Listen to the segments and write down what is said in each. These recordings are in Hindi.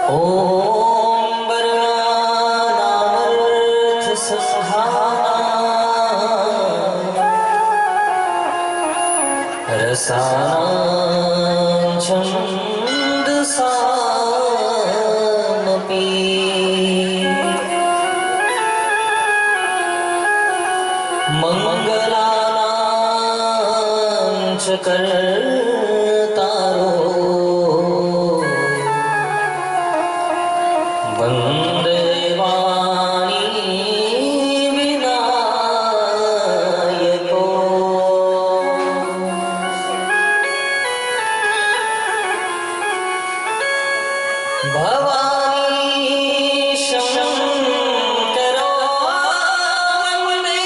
ओम बरनामर्थ सहाना रसानां छन्दसामपि मंगलानां च कर्तारो वन्दे वाणी विनायको भवानी शंकरो वन्दे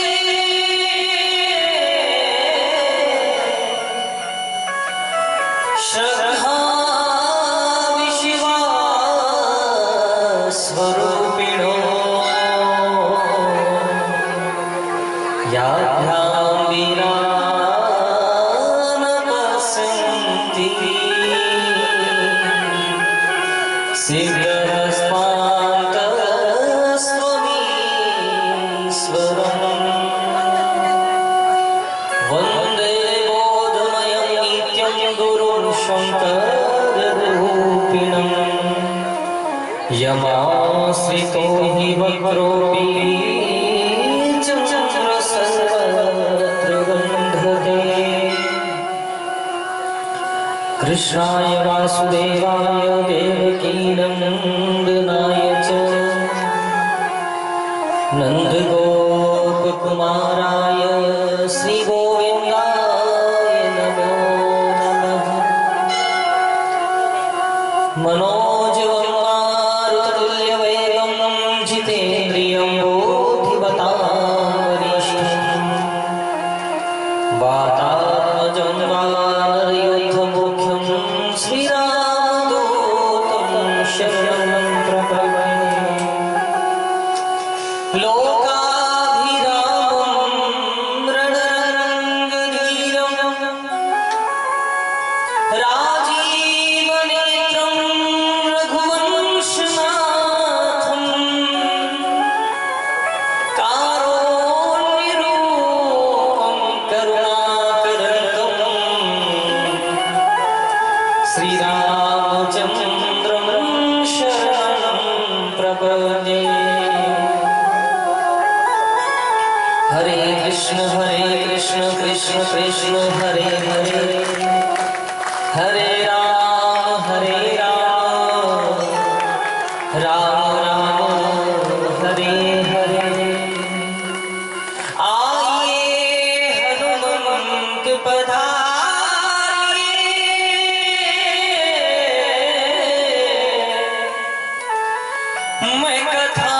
श्रद्धा स्वरूपिणो याभ्यां वीरा न पश्यन्ति सिद्धहस्तान्तस्त्वमीश्वरम् वन्दे बोधमयं नित्यं गुरुं शङ्कररूपिणम् यमाश्रितो हि वक्रोऽपि चन्द्र सर्वत्र गन्धते कृष्णाय वासुदेवाय देवकीनन्दनाय च नन्दगोपकुमाराय श्रीगोविन्दाय नमो नमः। मनोजवं जितेन्द्रियं बोधिवतां वरिष्ठं वातात्मजं वानरयुद्धमुख्यं श्रीरामदूतं शरणं प्रपद्ये। लोकाभिरामं रणरङ्गधीरं राजीवनेत्रं रघुवंशनाथं कारुण्यरूपं करुणाकरं श्रीरामचन्द्रं शरणं प्रपद्ये। हरे कृष्ण कृष्ण कृष्ण हरे हरे हरे राम राम राम हरे हरे। आइए हनुमंत पधारिए मैं कथा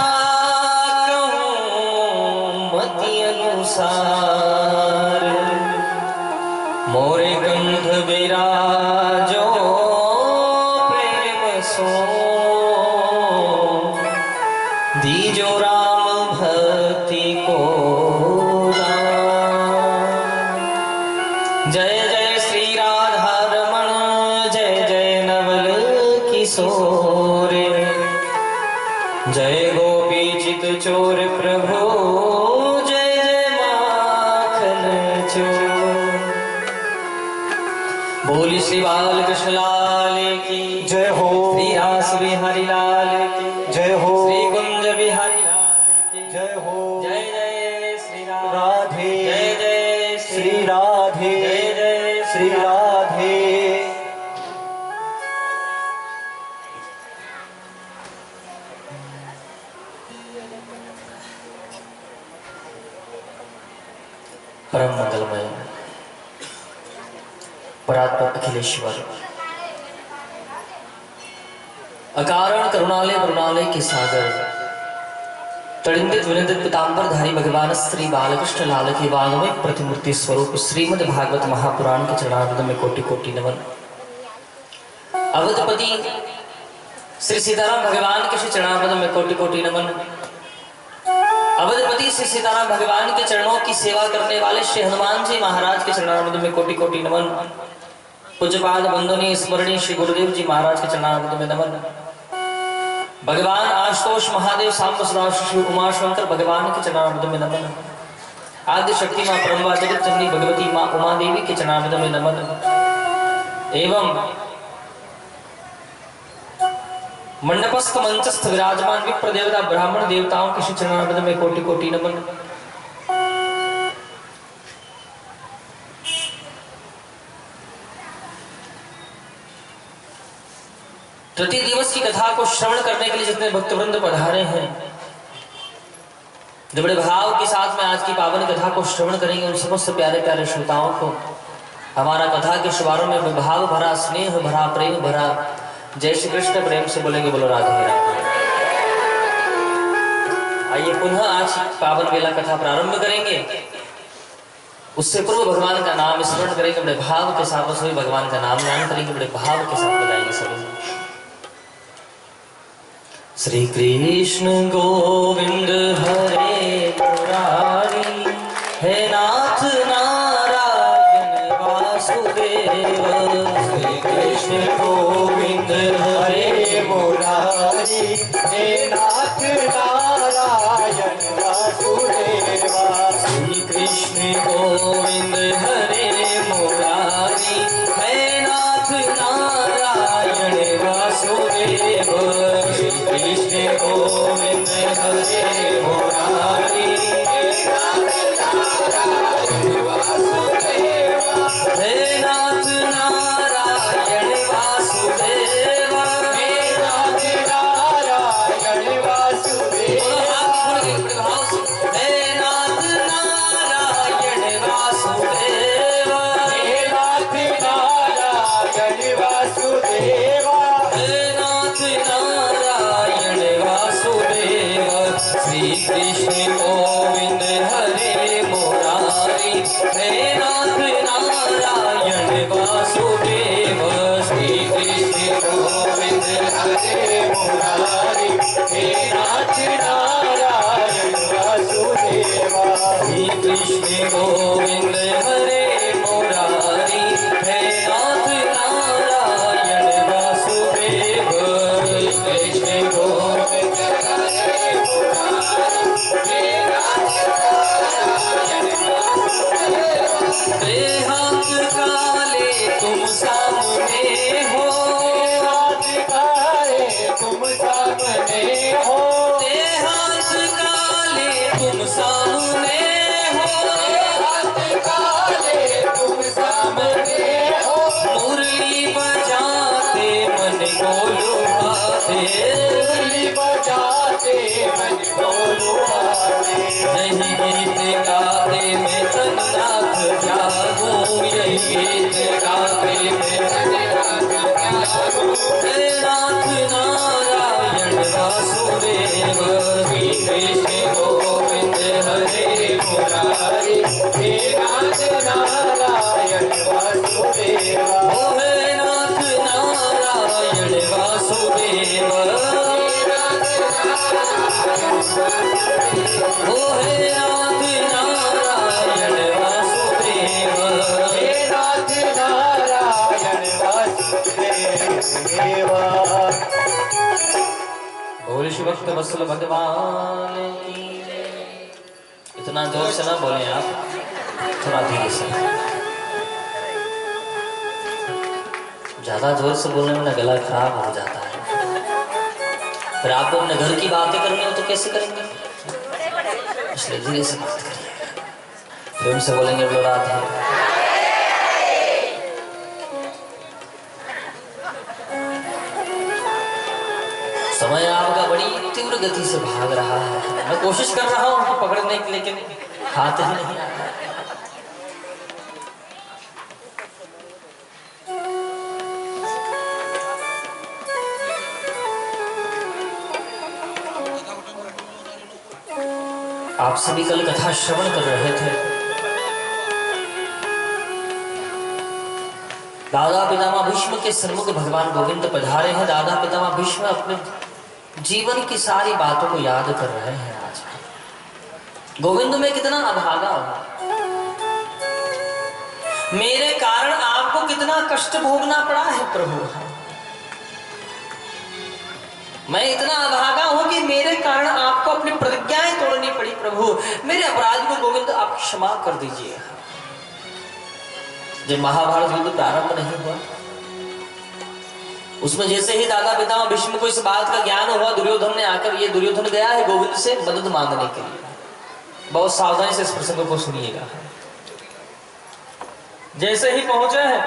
कहूँ मति अनुसार मोरे कंठ विराजो प्रेम सो दीजो राम भक्ति को जय जय श्री राधा रमण जय जय नवल किशोर जय गोपी चित चोर प्रभु जय जय माखन चोर। बोली श्री बाल कृष्ण लाल की जय हो। श्री रास बिहारी लाल की जय हो। श्री कुंज बिहारी लाल की जय हो। जय जय श्री राधे राधे जय जय श्री राधे जय जय श्री राधे। परम मंगलमय परात्पर अखिलेश्वर अकारण करुणालय करुणालय के सागर तड़िंदित विनिंदित पीतांबरधारी भगवान श्री बालकृष्ण लाल की वाङ्मय प्रतिमूर्ति स्वरूप श्रीमद् भागवत महापुराण के चरणारविंद में कोटि कोटि नमन। अवधपति श्री सीताराम भगवान के श्री चरणारविंद में कोटि कोटि नमन। अवधपति श्री सीताराम भगवान के चरणों की सेवा करने वाले श्री हनुमान जी महाराज के चरणारविंद में कोटि कोटि नमन। पूज्यपाद वंदनीय स्मरणीय श्री गुरुदेव जी महाराज के चरणारविंद में नमन। भगवान आशुतोष महादेव सांब सदा शिव उमा शंकर भगवान के चरणारविंद में नमन। आदि शक्ति मां परम्बा जगत जननी भगवती मां उमा देवी के चरणारविंद में नमन। एवं मंडपस्थ मंचस्थ विराजमान विप्र देवता ब्राह्मण देवताओं के श्री चरणारविंद में कोटि कोटि नमन। प्रति दिवस की कथा को श्रवण करने के लिए जितने भक्तवृंद पधारे हैं, जो बड़े भाव के साथ में आज की पावन कथा को श्रवण करेंगे, उन समस्त प्यारे प्यारे श्रोताओं को हमारा कथा के शुभारंभ में भाव भरा, स्नेह भरा, प्रेम भरा जय श्री कृष्ण प्रेम से बोलेंगे, बोलो राधे राधे। आइए पुनः आज पावन बेला कथा प्रारंभ करेंगे। उससे पूर्व भगवान का नाम स्मरण करेंगे, बड़े भाव के साथ सभी भगवान का नाम ध्यान करेंगे, बड़े भाव के साथ बताएंगे सभी। श्री कृष्ण गोविंद हरे मुरारी, हे नाथ नारायण वासुदेव। श्री कृष्ण गोविंद हरे मुरारी, हे नाथ नारायण वासुदेव। श्री कृष्ण गोविंद हरे मुरारी, हे नाथ नारायण वासुदेव। कृष्ण गोविंद हरे मुरारी, हे नाथ नारायण वासुदेव। हे नाथ नारायण वासुदेव। हे नाथ नारायण वासुदेव। हे नाथ नारायण वासुदेव। हे नाथ नारायण वासुदेव। श्री कृष्ण गोविंद हरे मुरारी, हे नाथ नारायण वासुदेव। श्री कृष्ण गोविंद हरे मुरारी, हे नाथ नारायण वासुदेव। श्री कृष्ण गोविंद हरे मुरारी, हे नाथ नारायण वासुदेव। कृष्ण गोविंद हरे मुरारी, हे नाथ नारायण वासुदेव। देहांत काले तुम सामने हो, हाथ काले तुम सामने हो। देहांत काले तुम सामने हो। हाथ काले तुम सामने हो। मुरली बजाते मन को लुभाते, मुरली बजाते मन को लुभाते। यही गीत गाते मैं तन्नाथ जागूं, यही गीत गाते मैं तन्नाथ जागूं। हे नाथ नारायण वासुदेव। श्री कृष्ण गोविंद हरे मुरारी, हे नाथ नारायण वासुदेव। ओ हे नाथ नारायण वासुदेव। ओ हे नाथ नारायण वासुदेव। हे नाथ नारायण वासुदेव। बोल शिव भक्त वत्सल भगवान की। इतना जोर से ना बोले आप, थोड़ा धीरे से। ज्यादा जोर से बोलने में ना गला खराब हो जाता है। फिर आपको अपने घर की बातें करनी हो तो कैसे करेंगे? इसलिए धीरे से बात करिए। फिर उनसे बोलेंगे बोलो राधे। समय आपका बड़ी तीव्र गति से भाग रहा है। मैं कोशिश कर रहा हूं उनको पकड़ने की, लेकिन हाथ ही नहीं आ रहा। आप सभी कल कथा श्रवण कर रहे थे। दादा पितामह भीष्म के सन्मुख भगवान गोविंद पधारे हैं। दादा पितामह भीष्म अपने जीवन की सारी बातों को याद कर रहे हैं। आज गोविंद में कितना अभागा हो, मेरे कारण आपको कितना कष्ट भोगना पड़ा है प्रभु। मैं इतना अभागा हूं कि मेरे कारण आपको अपनी प्रतिज्ञाएं तोड़नी पड़ी। प्रभु मेरे अपराध को गोविंद आप क्षमा कर दीजिए। जब महाभारत युद्ध प्रारंभ नहीं हुआ, उसमें जैसे ही दादा पितामह भीष्म को इस बात का ज्ञान हुआ, दुर्योधन ने आकर, ये दुर्योधन गया है गोविंद से मदद मांगने के लिए। बहुत सावधानी से इस प्रसंग को सुनिएगा। जैसे ही पहुंचे हैं,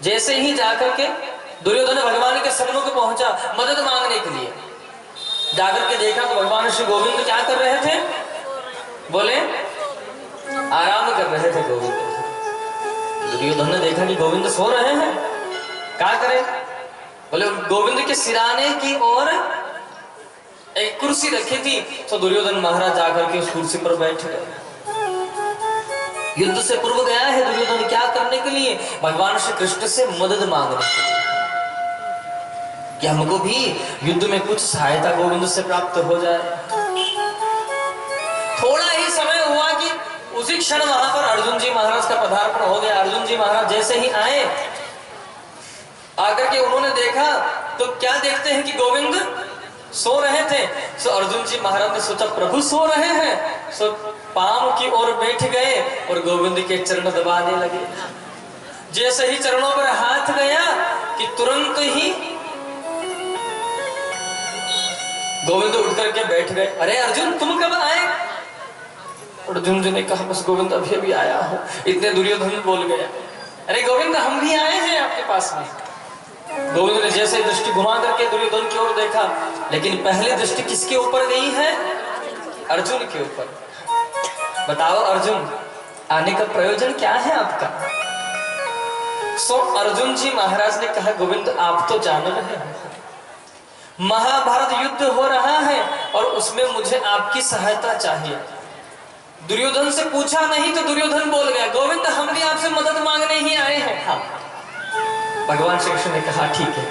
जैसे ही जाकर के दुर्योधन भगवान के सन्मुख पहुंचा मदद मांगने के लिए, जाकर के देखा तो भगवान श्री गोविंद क्या कर रहे थे? बोले आराम कर रहे थे गोविंद। दुर्योधन ने देखा कि गोविंद सो रहे हैं, क्या करें? बोले गोविंद के सिराने की ओर एक कुर्सी रखी थी, तो दुर्योधन महाराज जाकर के उस कुर्सी पर बैठ गए। युद्ध से पूर्व गया है दुर्योधन क्या करने के लिए? भगवान श्री कृष्ण से मदद मांगने के लिए कि हमको भी युद्ध में कुछ सहायता गोविंद से प्राप्त हो जाए। थोड़ा ही समय हुआ कि उसी क्षण वहां पर अर्जुन जी महाराज का पदार्पण हो गया। अर्जुन जी महाराज जैसे ही आए, आकर के उन्होंने देखा तो क्या देखते हैं कि गोविंद सो रहे थे। सो अर्जुन जी महाराज ने सोचा प्रभु सो रहे हैं, सो पांव की ओर बैठ गए और गोविंद के चरण दबाने लगे। जैसे ही चरणों पर हाथ गया कि तुरंत ही गोविंद उठ करके बैठ गए। अरे अर्जुन तुम कब आए? अर्जुन जी ने कहा बस गोविंद अभी अभी आया हूं। इतने दुर्योधन बोल गया, अरे गोविंद हम भी आए हैं आपके पास में। गोविंद ने जैसे दृष्टि घुमा करके दुर्योधन की ओर देखा, लेकिन पहले दृष्टि किसके ऊपर गई है? अर्जुन के ऊपर। बताओ अर्जुन, आने का प्रयोजन क्या है आपका? सो अर्जुन जी महाराज ने कहा गोविंद आप तो जान रहे हैं, महाभारत युद्ध हो रहा है और उसमें मुझे आपकी सहायता चाहिए। दुर्योधन से पूछा नहीं तो दुर्योधन बोल गया गोविंद हम भी आपसे मदद मांगने ही आए हैं। हाँ। भगवान श्री कृष्ण ने कहा ठीक है।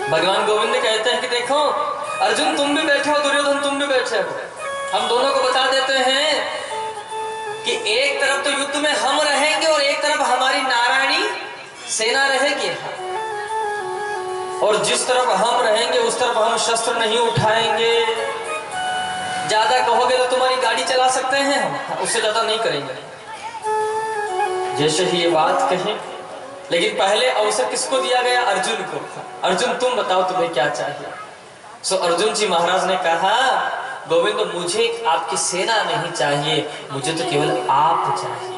भगवान गोविंद कहते हैं कि देखो अर्जुन तुम भी बैठे हो, दुर्योधन तुम भी बैठे हो, हम दोनों को बता देते हैं कि एक तरफ तो युद्ध में हम रहेंगे और एक तरफ हमारी नारायणी सेना रहेगी। और जिस तरफ हम रहेंगे उस तरफ हम शस्त्र नहीं उठाएंगे। ज्यादा कहोगे तो तुम्हारी गाड़ी चला सकते हैं हम, उससे ज्यादा नहीं करेंगे। जैसे ही ये बात कही, लेकिन पहले अवसर किसको दिया गया? अर्जुन को। अर्जुन तुम बताओ तुम्हें क्या चाहिए? सो अर्जुन जी महाराज ने कहा गोविंद मुझे आपकी सेना नहीं चाहिए, मुझे तो केवल आप चाहिए।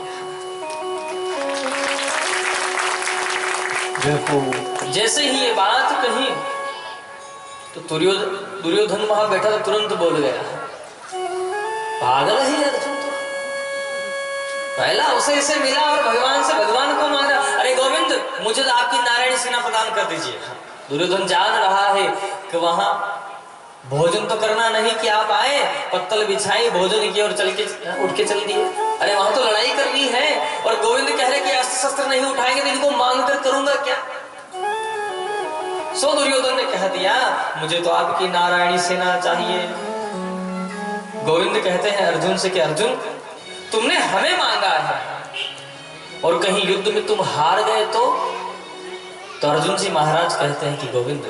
जैसे ही ये बात कही तो दुर्योधन वहां बैठा तो तुरंत बोल गया पागल है अर्जुन तो, पहला अवसर इसे मिला और भगवान से भगवान को मांगा, अरे गोविंद मुझे तो आपकी नारायणी सेना प्रदान कर दीजिए। दुर्योधन जान रहा है कि वहां भोजन तो करना नहीं कि आप आए पत्तल बिछाई भोजन की और चल के उठ के चल दिए। अरे वहां तो लड़ाई करनी है और गोविंद कह रहे कि अस्त्र शस्त्र नहीं उठाएंगे तो इनको मांग कर करूंगा क्या? सो दुर्योधन ने कह दिया मुझे तो आपकी नारायणी सेना चाहिए। गोविंद कहते हैं अर्जुन से कि अर्जुन तुमने हमें मांगा है और कहीं युद्ध में तुम हार गए तो अर्जुन जी महाराज कहते हैं कि गोविंद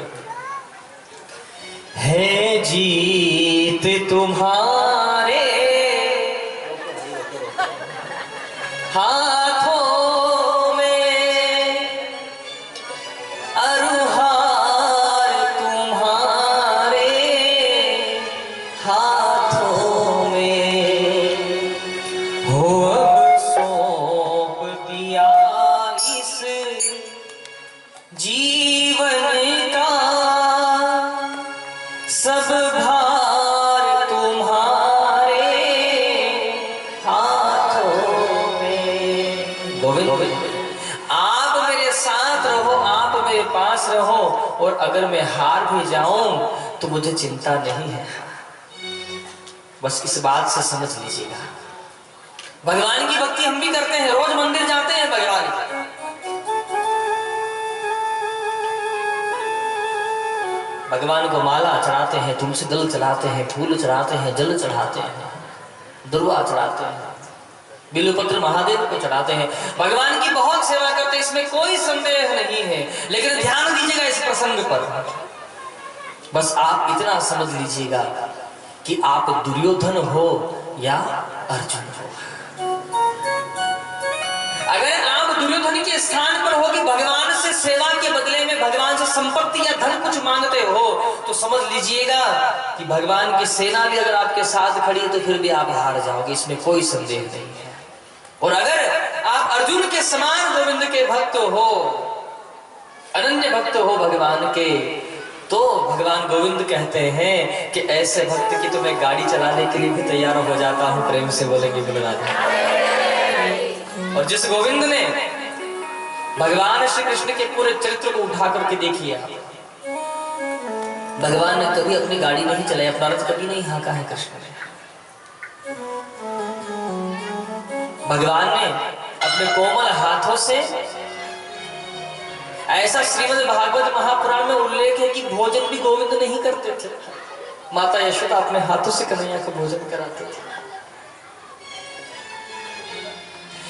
है जीत तुम्हारे हाथों में और हार तुम्हारे हाथों में हो। अब सौंप दिया इस जीवन का सब भार तुम्हारे हाथों में। गोविंद आप मेरे साथ रहो, आप मेरे पास रहो और अगर मैं हार भी जाऊं तो मुझे चिंता नहीं है। बस इस बात से समझ लीजिएगा भगवान की भक्ति हम भी करते हैं, रोज मंदिर जाते हैं भगवान की, भगवान को माला चढ़ाते हैं, तुलसी दल चढ़ाते हैं, फूल चढ़ाते हैं, जल चढ़ाते हैं, दुर्वा चढ़ाते हैं, बिल्वपत्र महादेव को चढ़ाते हैं, भगवान की बहुत सेवा करते हैं। इसमें कोई संदेह नहीं है। लेकिन ध्यान दीजिएगा इस प्रसंग पर, बस आप इतना समझ लीजिएगा कि आप दुर्योधन हो या अर्जुन हो। अगर आप दुर्योधन के स्थान पर हो कि भगवान से सेवा के बदले में भगवान से संपत्ति या धन कुछ मांगते हो, तो समझ लीजिएगा कि भगवान की सेना भी अगर आपके साथ खड़ी है तो फिर भी आप हार जाओगे, इसमें कोई संदेह नहीं है। और अगर आप अर्जुन के समान गोविंद के भक्त हो, अनन्य भक्त हो भगवान के, तो भगवान गोविंद कहते हैं कि ऐसे भक्त की तो मैं गाड़ी चलाने के लिए भी तैयार हो जाता हूं। प्रेम से बोलेंगे बोलराज। और जिस गोविंद ने भगवान श्री कृष्ण के पूरे चरित्र को उठा करके देखिए, भगवान ने कभी अपनी गाड़ी नहीं चलाई, अपना रथ कभी नहीं हाँका है कृष्ण ने। भगवान ने अपने कोमल हाथों से, ऐसा श्रीमद् भागवत महापुराण में उल्लेख है कि भोजन भी गोविंद नहीं करते थे, माता यशोदा अपने हाथों से कन्हैया को भोजन कराते थे।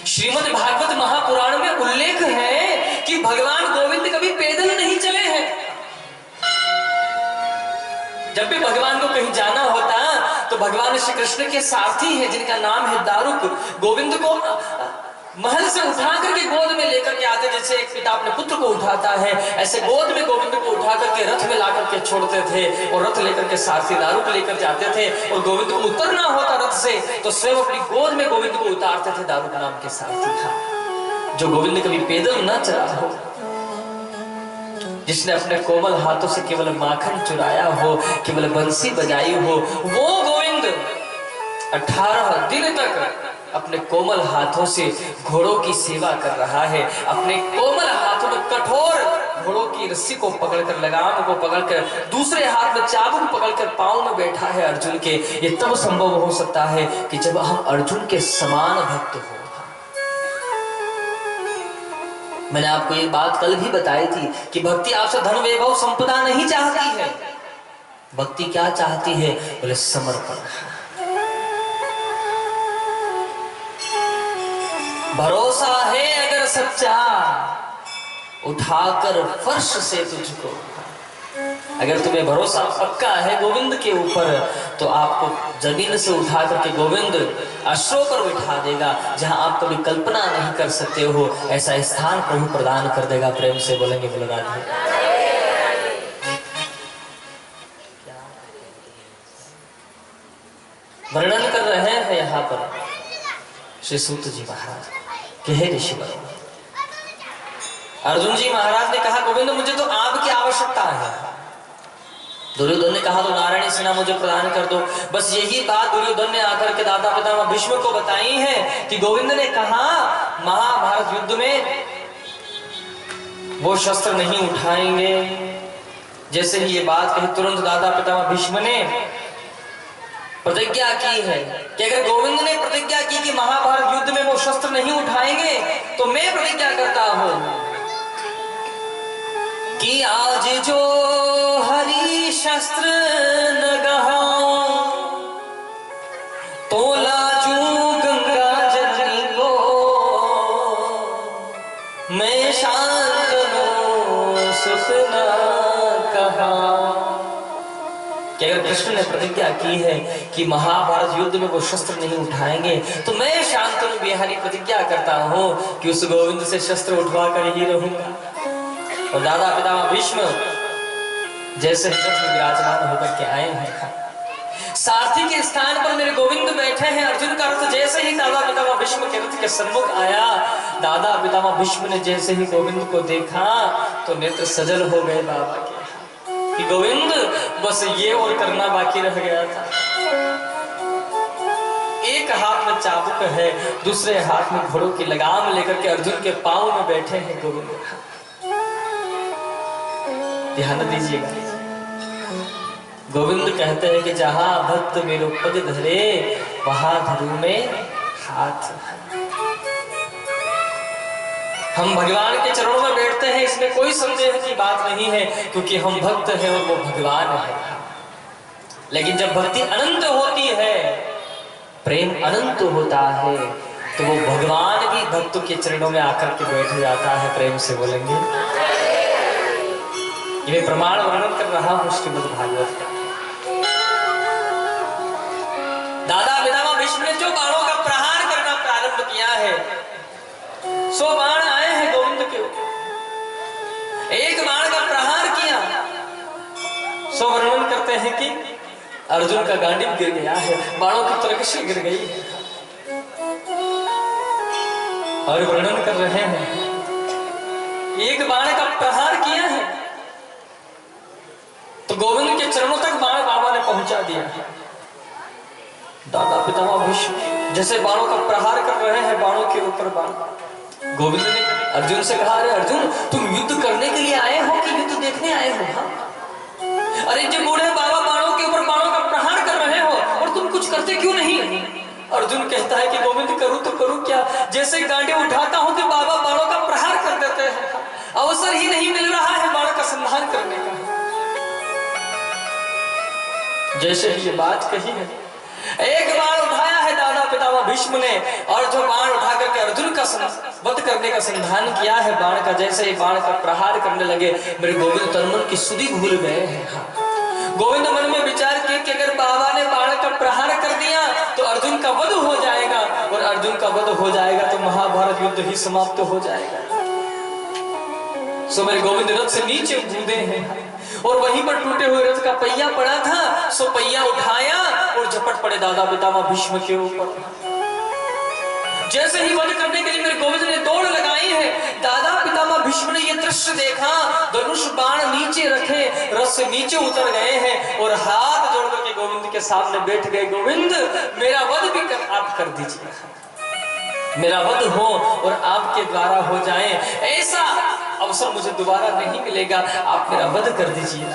श्रीमद् भागवत महापुराण में उल्लेख है कि भगवान गोविंद कभी पैदल नहीं चले हैं। जब भी भगवान को कहीं जाना होता तो भगवान श्री कृष्ण के सारथी है जिनका नाम है दारुक, गोविंद को महल से उठा करके गोद में लेकर के आते, जैसे एक पिता अपने पुत्र को उठाता है, ऐसे गोद में गोविंद को उठा करके रथ में ला करके छोड़ते थे और रथ लेकर के सारथी दारुक लेकर जाते थे। और गोविंद को उतरना होता रथ से तो स्वयं अपनी गोद में गोविंद को उतारते थे। दारुक नाम के सारथी था जो गोविंद कभी पैदल न चला हो, जिसने अपने कोमल हाथों से केवल माखन चुराया हो, केवल बंसी बजाई हो, वो गोविंद 18 दिन तक अपने कोमल हाथों से घोड़ों की सेवा कर रहा है। अपने कोमल हाथों में कठोर घोड़ों की रस्सी को पकड़कर, लगाम को पकड़कर, दूसरे हाथ में चाबुक पकड़कर पांव में बैठा है अर्जुन के। ये तब संभव हो सकता है कि जब हम अर्जुन के समान भक्त हो। मैंने आपको ये बात कल भी बताई थी कि भक्ति आपसे धन वैभव संपदा नहीं चाहती है। भक्ति क्या चाहती है? बोले समर्पण। भरोसा है अगर सच्चा, उठाकर फर्श से तुझको। अगर तुम्हें भरोसा पक्का है गोविंद के ऊपर तो आपको जमीन से उठा करके गोविंद अश्रों पर बिठा देगा, जहां आप कभी कल्पना नहीं कर सकते हो ऐसा स्थान प्रभु प्रदान कर देगा। प्रेम से बोलेंगे बोलराज। वर्णन कर रहे हैं यहाँ पर श्री सूत जी महाराज कि हे ऋषि बनो, अर्जुन जी महाराज ने कहा गोविंद मुझे तो आपकी आवश्यकता है। दुर्योधन ने कहा तो नारायणी सेना मुझे प्रदान कर दो। बस यही बात दुर्योधन ने आकर के दादा पितामह भीष्म को बताई है कि गोविंद ने कहा महाभारत युद्ध में वो शस्त्र नहीं उठाएंगे। जैसे ही ये बात कही तुरंत दादा पितामह भीष्म ने प्रतिज्ञा की है कि अगर गोविंद ने प्रतिज्ञा की कि महाभारत युद्ध में वो शस्त्र नहीं उठाएंगे तो मैं प्रतिज्ञा करता हूं कि आज जो हरि शस्त्र न गहाऊं तो लाजू गंगा जननी को मैं शांतनु सुख न कहा। कि अगर कृष्ण ने प्रतिज्ञा की है कि महाभारत युद्ध में वो शस्त्र नहीं उठाएंगे तो मैं शांतनु बिहारी प्रतिज्ञा करता हूं कि उस गोविंद से शस्त्र उठवा कर ही रहूंगा। और दादा पितामह भीष्म जैसे रथ में विराजमान होकर के आए हैं, सारथी के स्थान पर मेरे गोविंद बैठे हैं। अर्जुन का रथ जैसे ही दादा पितामह भीष्म के रथ के सम्मुख आया, दादा पितामह भीष्म ने जैसे ही गोविंद को देखा तो नेत्र सजल हो गए बाबा के कि गोविंद बस ये और करना बाकी रह गया था। एक हाथ में चाबुक है, दूसरे हाथ में घोड़ों की लगाम लेकर के अर्जुन के पांव में बैठे हैं गोविंद। ध्यान दीजिएगा, गोविंद कहते हैं कि जहां भक्त मेरो पग धरे वहां धरू में हाथ। हम भगवान के चरणों में बैठते हैं, इसमें कोई संदेह की बात नहीं है, क्योंकि हम भक्त हैं और वो भगवान है। लेकिन जब भक्ति अनंत होती है, प्रेम अनंत होता है, तो वो भगवान भी भक्तों के चरणों में आकर के बैठ जाता है। प्रेम से बोलेंगे। ये प्रमाण वर्णन कर रहा हूं श्रीमद् भागवत का। दादा पितामह भीष्म ने जो बाणों का प्रहार करना प्रारंभ किया है, 100 बाण आए हैं गोविंद के ऊपर। एक बाण का प्रहार किया, सो वर्णन करते हैं कि अर्जुन का गांडीव गिर गया है, बाणों की तरकशी गिर गई है। और वर्णन कर रहे हैं एक बाण का प्रहार किया है तो गोविंद के चरणों तक बाण बाबा ने पहुंचा दिया। दादा पितामह भीष्म जैसे बाणों का प्रहार कर रहे हैं, बाणों के ऊपर बाण। गोविंद ने अर्जुन से कहा, अरे अर्जुन, तुम युद्ध करने के लिए आए हो कि युद्ध देखने आए हो? हाँ? अरे जो बूढ़े बाबा बाणों के ऊपर बाणों का प्रहार कर रहे हो और तुम कुछ करते क्यों नहीं? अर्जुन कहता है कि गोविंद, करूं तो करूं क्या? जैसे गांडी उठाता हूं कि बाबा बाणों का प्रहार कर देते हैं, अवसर ही नहीं मिल रहा है बाण का संधान करने का। जैसे ही ये बात कही है, एक बाण उठाया है दादा पितामह भीष्म ने, और जो बाण उठा करके अर्जुन का वध करने का संधान किया है बाण का, जैसे ही बाण का प्रहार करने लगे, मेरे गोविंद तन मन की सुधि भूल गए हैं। गोविंद मन में विचार किए कि अगर बाबा ने बाण का प्रहार कर दिया तो अर्जुन का वध हो जाएगा, और अर्जुन का वध हो जाएगा तो महाभारत युद्ध ही समाप्त हो जाएगा। सो मेरे गोविंद रथ से नीचे कूदे हैं, और वहीं पर टूटे हुए रथ का पहिया पड़ा था, सो पहिया उठाया और झपट पड़े दादा पितामह भीष्म के ऊपर। जैसे ही वध करने के लिए मेरे गोविंद ने दौड़ लगाई है, दादा पितामह भीष्म ने यह दृश्य देखा, धनुष बाण नीचे रखे, रथ से नीचे उतर गए हैं और हाथ जोड़ करके गोविंद के सामने बैठ गए। गोविंद, मेरा वध भी आप कर दीजिए, मेरा वध हो और आपके द्वारा हो जाए, ऐसा अवसर मुझे दोबारा नहीं मिलेगा, आप मेरा वध कर दीजिए।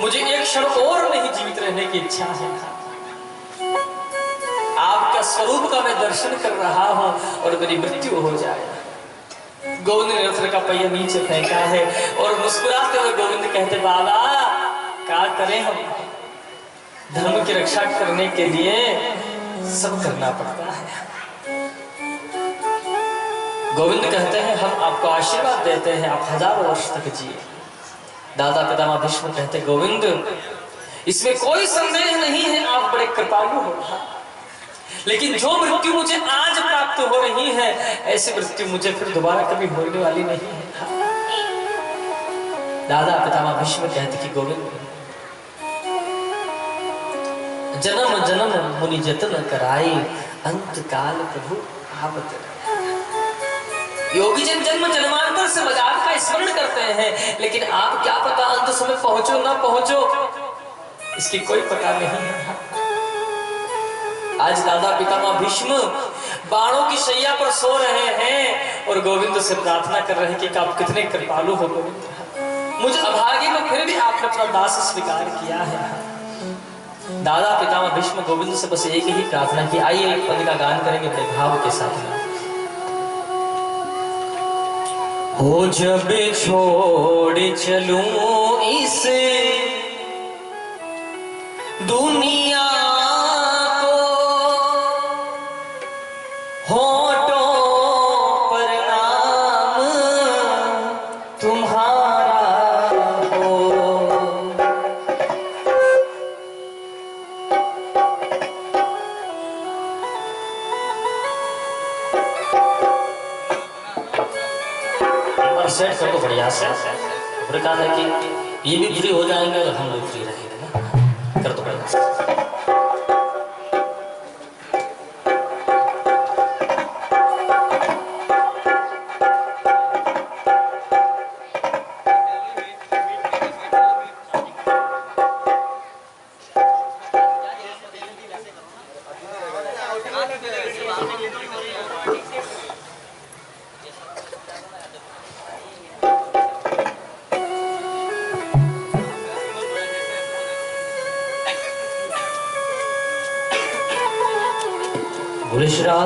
मुझे एक क्षण और नहीं जीवित रहने की इच्छा है, आपका स्वरूप का मैं दर्शन कर रहा हूं और मेरी मृत्यु हो जाए। गोविंद ने रथ का पहिया नीचे फेंका है और मुस्कुराते हुए गोविंद कहते, बाबा क्या करें, हम धर्म की रक्षा करने के लिए सब करना पड़ता है। गोविंद कहते हैं, हम आपको आशीर्वाद देते हैं, आप 1000 वर्ष तक जिए। दादा पितामह भीष्म कहते, गोविंद, इसमें कोई संदेह नहीं है, आप बड़े कृपालु हो, लेकिन जो मृत्यु मुझे आज प्राप्त हो रही है, ऐसी मृत्यु मुझे फिर दोबारा कभी होने वाली नहीं है। दादा पितामह भीष्म कहते कि गोविंद, जन्म जन्म मुनि जतन कराई, अंत काल प्रभु आवत। योगी जन जन्म जन्मांतर से मजाक का स्मरण करते हैं, लेकिन आप क्या पता अंत समय पहुंचो ना पहुंचो, इसकी कोई पता नहीं है। आज दादा पितामह भीष्म बाणों की शैया पर सो रहे हैं और गोविंद से प्रार्थना कर रहे हैं कि आप कितने कृपालु हो गोविंद, मुझ अभागी को फिर भी आपने अपना दास स्वीकार किया है। दादा पितामह भीष्म गोविंद से बस एक ही प्रार्थना की। आइए एक पद का गान करेंगे बड़े भाव के साथ। हो जब छोड़ चलूं इस दुनिया को, होठों पर नाम तुम्हारा हो। सेट कर दो बढ़िया से, कहा है कि ये भी फ्री हो जाएंगे और हम लोग फ्री रहेंगे ना, कर दो बढ़िया से।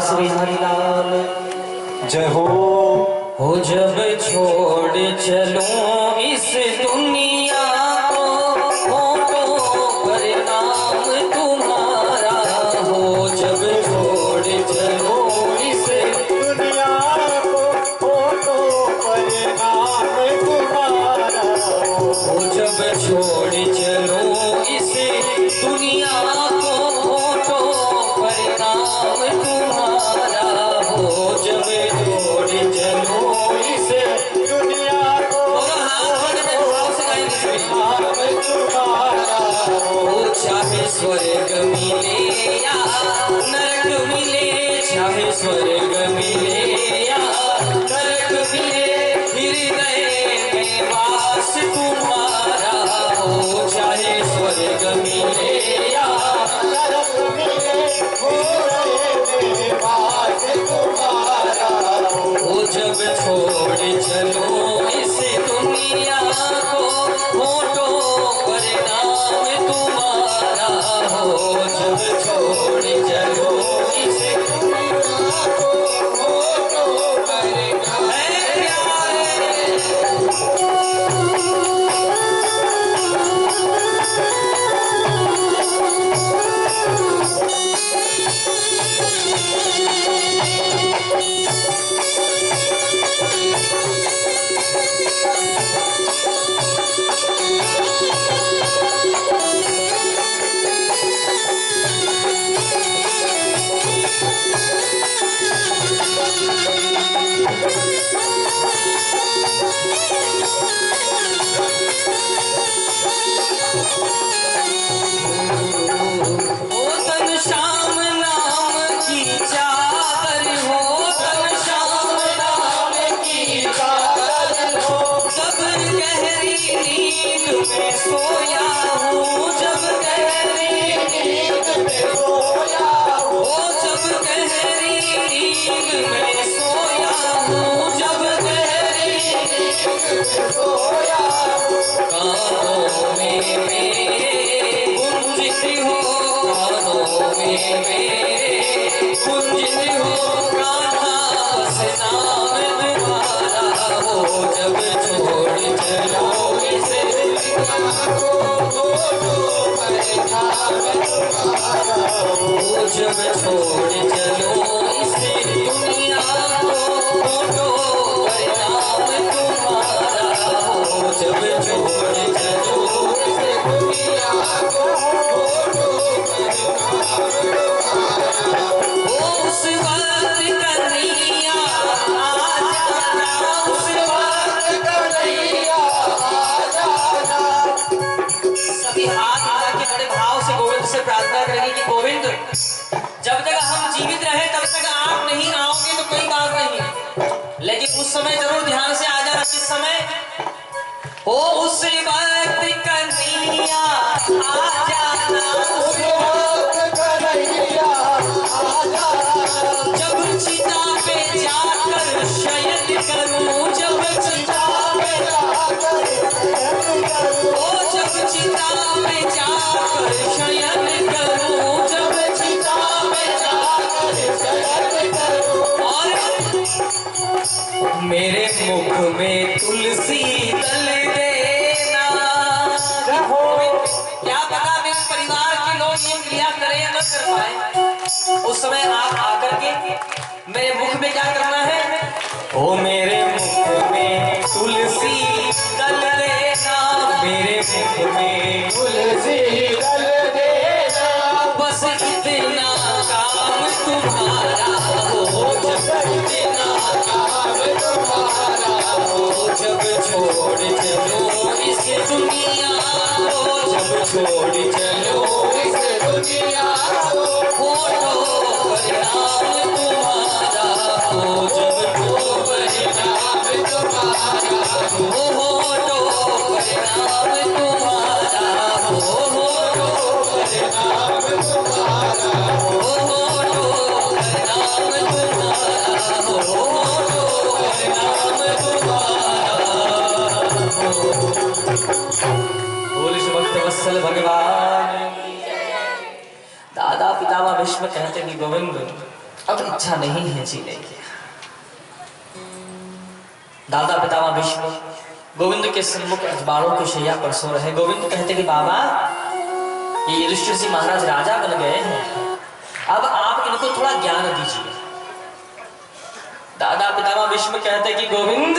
श्री हरि लाल जय हो जब छोड़ चलूं इस दुनिया को, होठों पर नाम तुम्हारा हो। जब छोड़ चलूं छोड़ चलो इस दुनिया को, फोटो पर नाम तुम्हारा हो। जब छोड़ चलो इस दुनिया को चाहे स्वर्ग मिले या नरक मिले, चाहे स्वर्ग मिले या नरक मिले, हृदय में वास तुम्हारा हो। चाहे स्वर्ग मिले या नरक मिले, हृदय में वास तुम्हारा हो। जब छोड़ चलो इस दुनिया को, फोटो पर नाम तुम्हारा हो। जब छोड़ चलो इस दुनिया को, फोटो पर नाम सोया हूँ। जब गहरी नींद में सोया हूँ, जब गहरी नींद में सोया हूँ, जब गहरी नींद में सोया हूँ, कानों में मेरे गुंजित हो, कानों में मेरे गुंजित हो, कान्हा बस नाम तुम्हारा हो। जब छोड़ चलो इस जब छोड़ चलो इस दुनिया को, फोटो पर नाम तुम्हारा हो। जब छोड़ चलो इस दुनिया को, फोटो पर नाम तुम्हारा हो। उस वक्त कन्हैया आ जाना, उस वक्त कन्हैया आ जाना। सभी हाथ मिला के बड़े भाव से गोविंद से प्रार्थना करेंगे कि गोविंद, जब तक हम जीवित रहे तब तक आप नहीं आओगे तो कोई बात नहीं, लेकिन उस समय जरूर ध्यान से आ जाना। किस समय हो? उस वक्त कन्हैया आ जाना, उस वक्त कन्हैया आ जाना। जब चिता पे जाकर शयन करूं, जब चिता पे जाकर शयन करूं, जब चिता पे जाकर शयन करूं, जब चिता पे जाकर शयन करूं, और मेरे मुख में तुलसी दल देना। क्या पता मेरे परिवार के लोग ये क्रिया करें या न कर पाए, उस समय आप आकर के मेरे मुख में क्या करना है? ओ मेरे मुख में तुलसी दल देना, मेरे मुख में तुलसी दल देना। बस इतना काम तुम्हारा हो, बस इतना काम तुम्हारा हो। जब छोड़ चलो इस दुनिया को, जब छोड़ चलो इस दुनिया को, फोटो पर नाम तुम्हारा हो। जब फोटो पर नाम तुम्हारा हो, फोटो पर नाम तुम्हारा हो, फोटो पर नाम तुम्हारा हो, फोटो पर नाम तुम्हारा हो, फोटो पर नाम तुम्हारा हो। बोले भक्त वत्सल भगवान। दादा पितामह भीष्म कहते कि गोविंद, अब इच्छा नहीं है जीने की। दादा पितामह भीष्म गोविंद के सम्मुख अखबारों की शैया पर सो रहे। गोविंद कहते कि बाबा, ये युधिष्ठिर जी महाराज राजा बन गए हैं, अब आप इनको थोड़ा ज्ञान दीजिए। दादा पितामह भीष्म कहते कि गोविंद,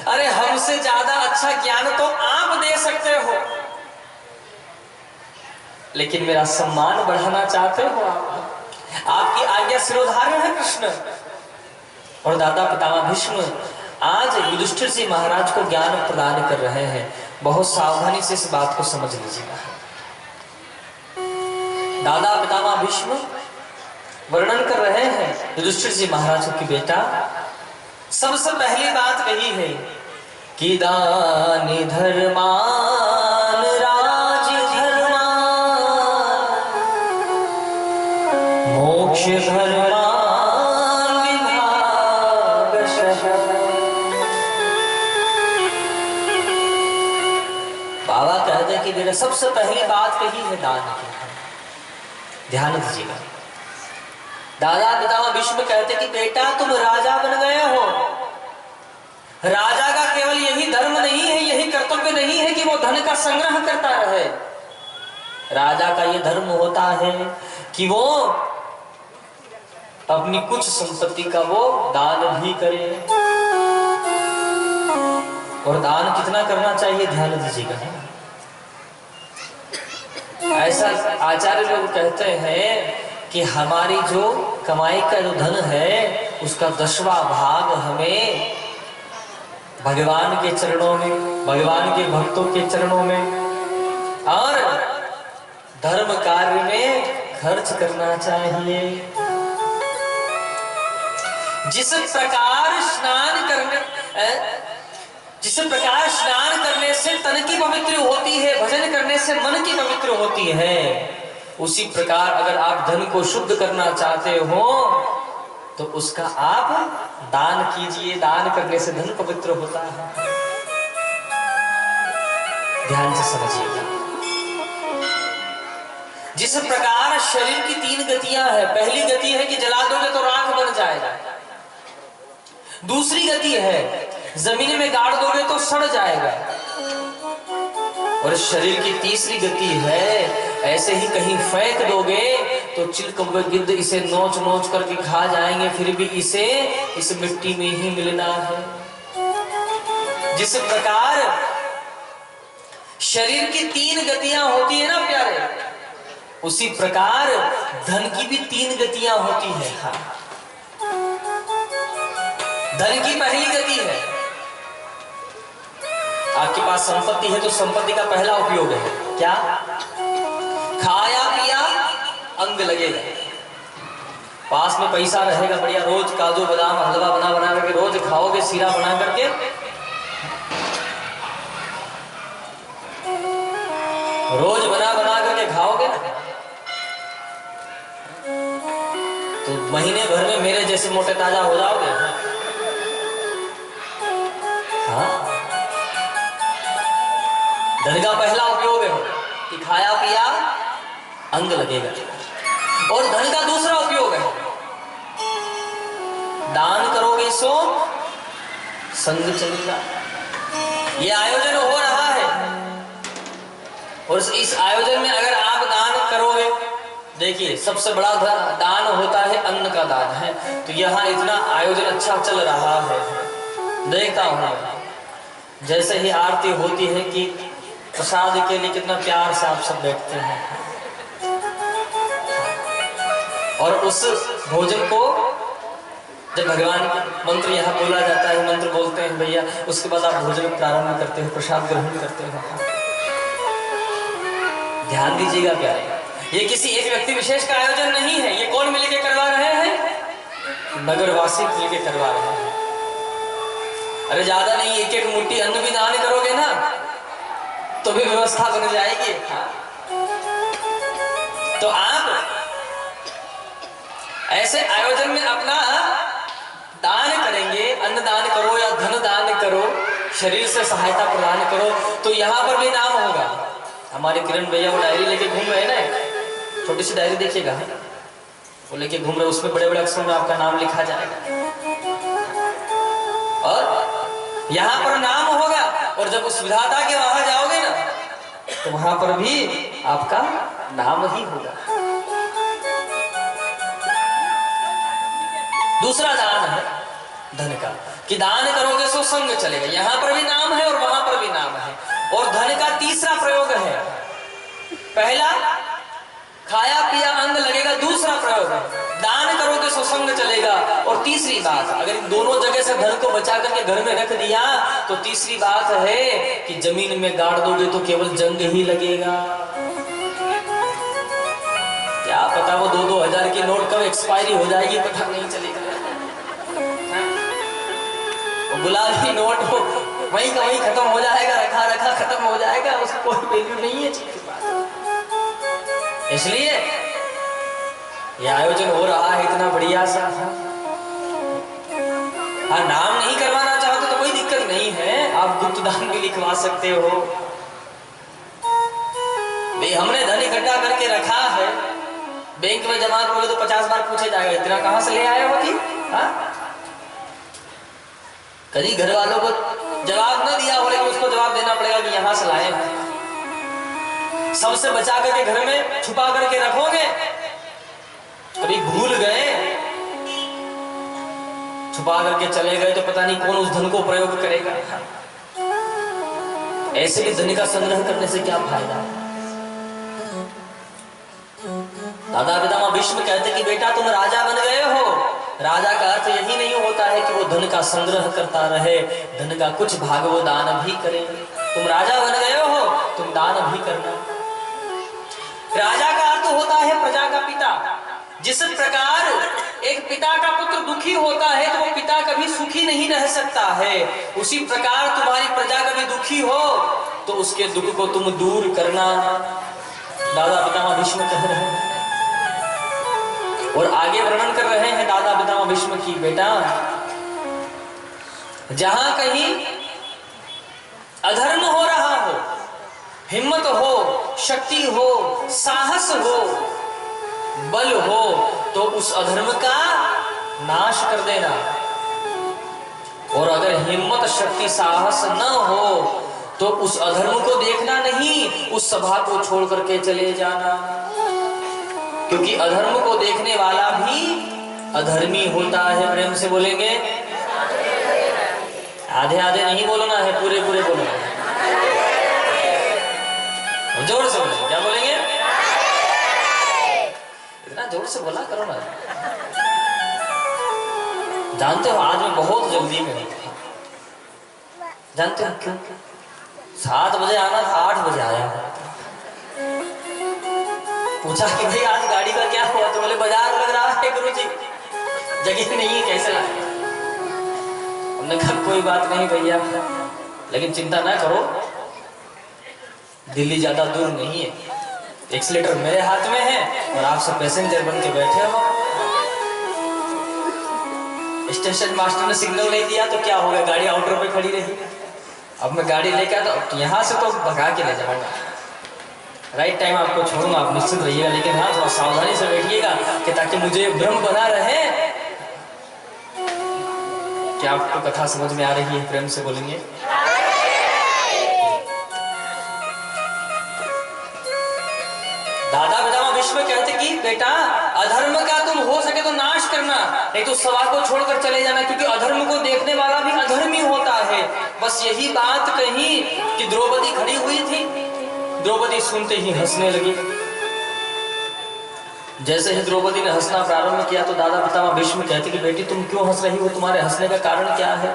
अरे हमसे ज्यादा अच्छा ज्ञान तो आप दे सकते हो। लेकिन मेरा सम्मान बढ़ाना चाहते हो आप, आपकी आज्ञा सिरोधार्य है कृष्ण। और दादा पितामह भीष्म आज युधिष्ठिर जी महाराज को ज्ञान प्रदान कर रहे हैं। बहुत सावधानी से इस बात को समझ लीजिएगा। दादा पितामह भीष्म वर्णन कर रहे हैं युधिष्ठिर जी महाराज की बेटा, सबसे पहली बात कही है कि दानी धर्मान राज धर्मान मोक्ष धर्मान विभागशः। बाबा कहते कि मेरे सबसे पहली बात कही है दान की। ध्यान दीजिएगा। दादा पितामह भीष्म कहते कि बेटा तुम राजा बन गए हो। राजा का केवल यही धर्म नहीं है, यही कर्तव्य नहीं है कि वो धन का संग्रह करता रहे। राजा का ये धर्म होता है कि वो अपनी कुछ संपत्ति का वो दान भी करे। और दान कितना करना चाहिए ध्यान दीजिएगा। ऐसा आचार्य लोग कहते हैं कि हमारी जो कमाई का जो धन है उसका 10वां भाग हमें भगवान के चरणों में, भगवान के भक्तों के चरणों में और धर्म कार्य में खर्च करना चाहिए। जिस प्रकार स्नान करने से तन की पवित्र होती है, भजन करने से मन की पवित्र होती है, उसी प्रकार अगर आप धन को शुद्ध करना चाहते हो तो उसका आप दान कीजिए। दान करने से धन पवित्र होता है। ध्यान से समझिएगा। जिस प्रकार शरीर की 3 गतियां हैं, पहली गति है कि जला दोगे तो राख बन जाएगा। दूसरी गति है जमीन में गाड़ दोगे तो सड़ जाएगा। और शरीर की तीसरी गति है ऐसे ही कहीं फेंक दोगे तो चिलकौवे गिद्ध इसे नोच नोच करके खा जाएंगे, फिर भी इसे इस मिट्टी में ही मिलना है। जिस प्रकार शरीर की 3 गतियां होती है ना प्यारे, उसी प्रकार धन की भी 3 गतियां होती है। हाँ, धन की पहली गति है, आपके पास संपत्ति है तो संपत्ति का पहला उपयोग है क्या? खाया पिया अंग लगेगा। पास में पैसा रहेगा बढ़िया, रोज काजू बादाम हलवा बना करके रोज खाओगे, सीरा बना करके। रोज बना करके खाओगे ना तो महीने भर में मेरे जैसे मोटे ताजा हो जाओगे। हाँ, धन का पहला उपयोग है कि खाया पिया अंग लगेगा। और धन का दूसरा उपयोग है दान करोगे सो संग चलेगा। ये आयोजन हो रहा है और इस आयोजन में अगर आप दान करोगे, देखिए सबसे बड़ा दान होता है अन्न का दान है। तो यहाँ इतना आयोजन अच्छा चल रहा है, देखता हूँ जैसे ही आरती होती है कि प्रसाद के लिए कितना प्यार से आप सब बैठते हैं। और उस भोजन को जब भगवान का मंत्र यहाँ बोला जाता है, मंत्र बोलते हैं भैया, उसके बाद आप भोजन प्रारंभ करते हो, प्रसाद ग्रहण करते हो। ध्यान दीजिएगा प्यारे, ये किसी एक व्यक्ति विशेष का आयोजन नहीं है। ये कौन मिलके करवा रहे हैं? नगरवासी मिलके करवा रहे हैं। अरे ज्यादा नहीं, एक एक मुट्ठी अन्न भी दान करोगे ना तो भी व्यवस्था बन जाएगी। तो आप ऐसे आयोजन में अपना दान करेंगे, अन्न दान करो या धन दान करो, शरीर से सहायता प्रदान करो, तो यहाँ पर भी नाम होगा। हमारे किरण भैया वो डायरी लेके घूम रहे हैं ना, छोटी सी डायरी देखिएगा, वो लेके घूम रहे, उसमें बड़े बड़े अक्षरों में आपका नाम लिखा जाएगा और यहाँ पर नाम होगा। और जब उस विधाता के वहां जाओगे ना तो वहां पर भी आपका नाम ही होगा। दूसरा दान है धन का कि दान करोगे सो संग चलेगा। यहां पर भी नाम है और वहां पर भी नाम है। और धन का तीसरा प्रयोग है, पहला खाया पिया अंग लगेगा, दूसरा प्रयोग है दान करोगे सो संग चलेगा। और तीसरी बात, अगर इन दोनों जगह से धन को बचा करके घर में रख दिया तो तीसरी बात है कि जमीन में गाड़ दोगे तो केवल जंग ही लगेगा। क्या पता वो 2-2 हजार की नोट कब एक्सपायरी हो जाएगी पता नहीं चलेगा। वो गुलाबी नोट हो वहीं का वहीं खत्म हो जाएगा, रखा रखा खत्म हो जाएगा, उसकी कोई वैल्यू नहीं है चीज के पास। इसलिए ये आयोजन हो रहा है इतना बढ़िया सा। हाँ, नाम नहीं करवाना चाहते तो कोई दिक्कत नहीं है, आप गुप्त दान भी लिखवा सकते हो। भाई हमने धन इकट्ठा करके रखा है, बैंक में जमा करोगे तो 50 बार पूछे जाएगा इतना कहां से ले आए हो कि? हाँ, कभी घर वालों को जवाब न दिया हो लेकिन उसको जवाब देना पड़ेगा कि यहां से लाए हैं। सबसे बचा करके घर में छुपा करके रखोगे, कभी भूल गए छुपा करके चले गए तो पता नहीं कौन उस धन को प्रयोग करेगा। ऐसे भी धन का संग्रह करने से क्या फायदा। दादा पितामह भीष्म कहते कि बेटा तुम राजा बन गए हो। राजा का अर्थ यही नहीं होता है कि वो धन का संग्रह करता रहे, धन का कुछ भाग वो दान भी करे। तुम राजा बन गए हो, तुम दान भी करना। राजा का अर्थ होता है प्रजा का पिता। जिस प्रकार एक पिता का पुत्र दुखी होता है तो वो पिता कभी सुखी नहीं रह सकता है, उसी प्रकार तुम्हारी प्रजा कभी दुखी हो तो उसके दुख को तुम दूर करना, दादा पितामह भीष्म कह रहे हैं। और आगे वर्णन कर रहे हैं दादा पितामह भीष्म की, बेटा जहां कहीं अधर्म हो रहा हो, हिम्मत हो, शक्ति हो, साहस हो, बल हो, तो उस अधर्म का नाश कर देना। और अगर हिम्मत, शक्ति, साहस न हो तो उस अधर्म को देखना नहीं, उस सभा को छोड़ करके चले जाना। क्योंकि अधर्म को देखने वाला भी अधर्मी होता है। प्रेम से बोलेंगे, आधे आधे नहीं बोलना है, पूरे पूरे बोलना है। जोर से बोलेंगे, क्या बोलेंगे? इतना जोर से बोला करो ना। जानते हो आज मैं बहुत जल्दी में हूं। जानते हो क्यों? 7 बजे आना था, 8 बजे आया। पूछा कि भाई आज गाड़ी का क्या हुआ, तो बोले बाजार लग रहा है गुरुजी, जगह नहीं है, कैसे लाए? हमने कहा कोई बात नहीं भैया, लेकिन चिंता ना करो, दिल्ली ज्यादा दूर नहीं है, एक्सीलेटर मेरे हाथ में है और आप सब पैसेंजर बन के बैठे हो। स्टेशन मास्टर ने सिग्नल नहीं दिया तो क्या हो गया, गाड़ी आउटर पे खड़ी रही। अब मैं गाड़ी लेके आता तो यहाँ से तो भगा के ले जाऊंगा, राइट टाइम आपको छोड़ूंगा, आप निश्चित रहिएगा। लेकिन हाँ, थोड़ा सावधानी से बैठिएगा कि ताकि मुझे भ्रम बना रहे। क्या आपको कथा समझ में आ रही है? प्रेम से बोलेंगे। दादा पितामह भीष्म कहते कि बेटा अधर्म का तुम हो सके तो नाश करना, नहीं तो सभा को छोड़कर चले जाना, क्योंकि अधर्म को देखने वाला भी अधर्मी होता है। बस यही बात कही कि द्रौपदी खड़ी हुई थी। द्रौपदी सुनते ही हंसने लगी। जैसे ही द्रौपदी ने हंसना प्रारंभ किया तो दादा पितामह भीष्म कहते कि बेटी तुम क्यों हंस रही हो, तुम्हारे हंसने का कारण क्या है?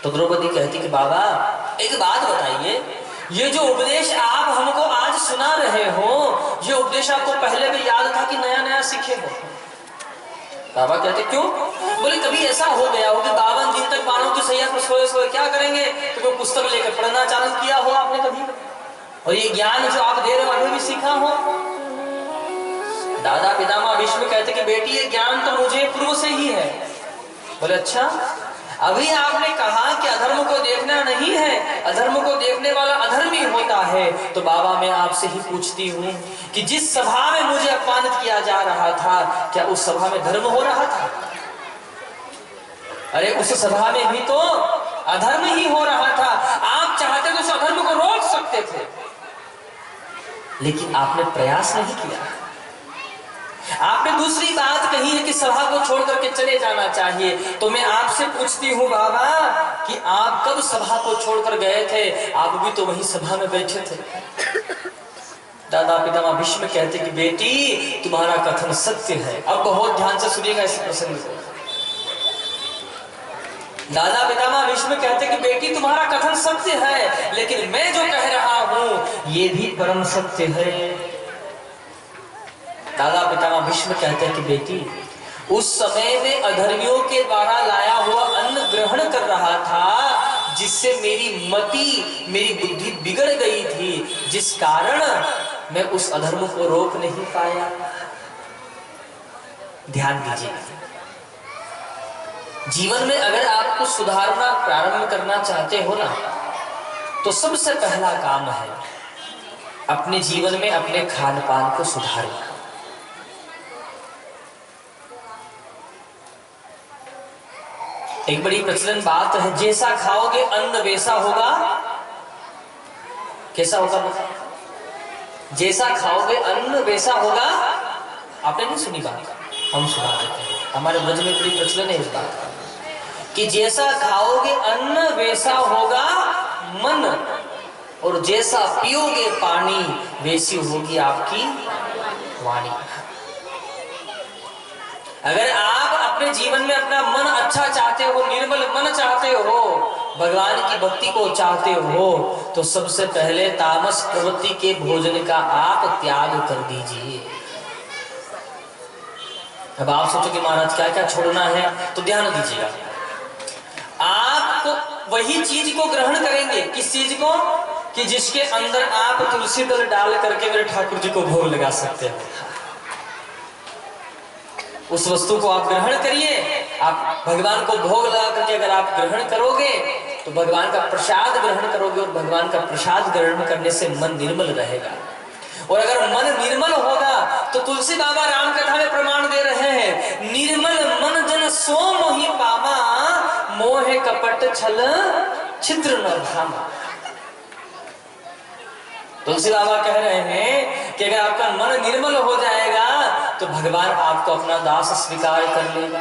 तो द्रौपदी कहती कि बाबा एक बात बताइए, ये जो उपदेश आप हमको आज सुना रहे हो, ये उपदेश आपको पहले भी याद था कि नया नया सीखे हो? बाबा कहते क्यों? बोले कभी ऐसा हो गया हो कि 52 दिन तक बाणों की सैया पर सोए सोए क्या करेंगे, तो कोई पुस्तक लेकर पढ़ना चालू किया हो आपने कभी, और ये ज्ञान जो आप दे रहे हो अभी भी सीखा हो? दादा पितामह भीष्म कहते कि बेटी ये ज्ञान तो मुझे पूर्व से ही है। बोले अच्छा, अभी आपने कहा कि अधर्म को देखना नहीं है, अधर्म को देखने वाला अधर्मी होता है, तो बाबा मैं आपसे ही पूछती हूँ कि जिस सभा में मुझे अपमानित किया जा रहा था, क्या उस सभा में धर्म हो रहा था? अरे उस सभा में भी तो अधर्म ही हो रहा था। आप चाहते तो उस अधर्म को रोक सकते थे, लेकिन आपने प्रयास नहीं किया। आपने दूसरी बात कही है कि सभा को छोड़ करके चले जाना चाहिए। तो मैं आपसे पूछती हूँ बाबा कि आप कब सभा को छोड़कर गए थे? आप भी तो वही सभा में बैठे थे। दादा पितामह भीष्म कहते कि बेटी तुम्हारा कथन सत्य है। अब बहुत ध्यान से सुनिएगा इस प्रसंग को। दादा पितामह भीष्म कहते कि बेटी तुम्हारा कथन सत्य है, लेकिन मैं जो कह रहा हूं ये भी परम सत्य है। दादा पितामह भीष्म कहते हैं कि बेटी उस समय में अधर्मियों के द्वारा लाया हुआ अन्न ग्रहण कर रहा था, जिससे मेरी मति मेरी बुद्धि बिगड़ गई थी, जिस कारण मैं उस अधर्म को रोक नहीं पाया। ध्यान दीजिए, जीवन में अगर आपको सुधारना प्रारंभ करना चाहते हो ना, तो सबसे पहला काम है अपने जीवन में अपने खान पान को सुधारना। एक बड़ी प्रचलन बात है, जैसा खाओगे अन्न वैसा होगा। कैसा होगा? जैसा खाओगे अन्न वैसा होगा। आपने नहीं सुनी बात? हम सुना देते हैं। हमारे ब्रज में बड़ी प्रचलन है इस बात का कि जैसा खाओगे अन्न वैसा होगा मन, और जैसा पियोगे पानी वैसी होगी आपकी वाणी। अगर आप अपने जीवन में अपना मन अच्छा चाहते हो, निर्मल मन चाहते हो, भगवान की भक्ति को चाहते हो, तो सबसे पहले तामस प्रवृत्ति के भोजन का आप त्याग कर दीजिए। अब आप सोचो कि महाराज क्या क्या छोड़ना है, तो ध्यान दीजिएगा। आप वही चीज को ग्रहण करेंगे। किस चीज को? कि जिसके अंदर आप तुलसी दल डाल करके मेरे ठाकुर जी को भोग लगा सकते हो। उस वस्तु को आप ग्रहण करिए। आप भगवान को भोग लगा करके अगर आप ग्रहण करोगे तो भगवान का प्रसाद ग्रहण करोगे, और भगवान का प्रसाद ग्रहण करने से मन निर्मल रहेगा। और अगर मन निर्मल होगा तो तुलसी बाबा राम कथा में प्रमाण दे रहे हैं, निर्मल मन जन सो मोहि पामा, मोह कपट छल छिद्र न धामा। तुलसी बाबा कह रहे हैं कि अगर आपका मन निर्मल हो जाएगा तो भगवान आपको अपना दास स्वीकार कर लेगा।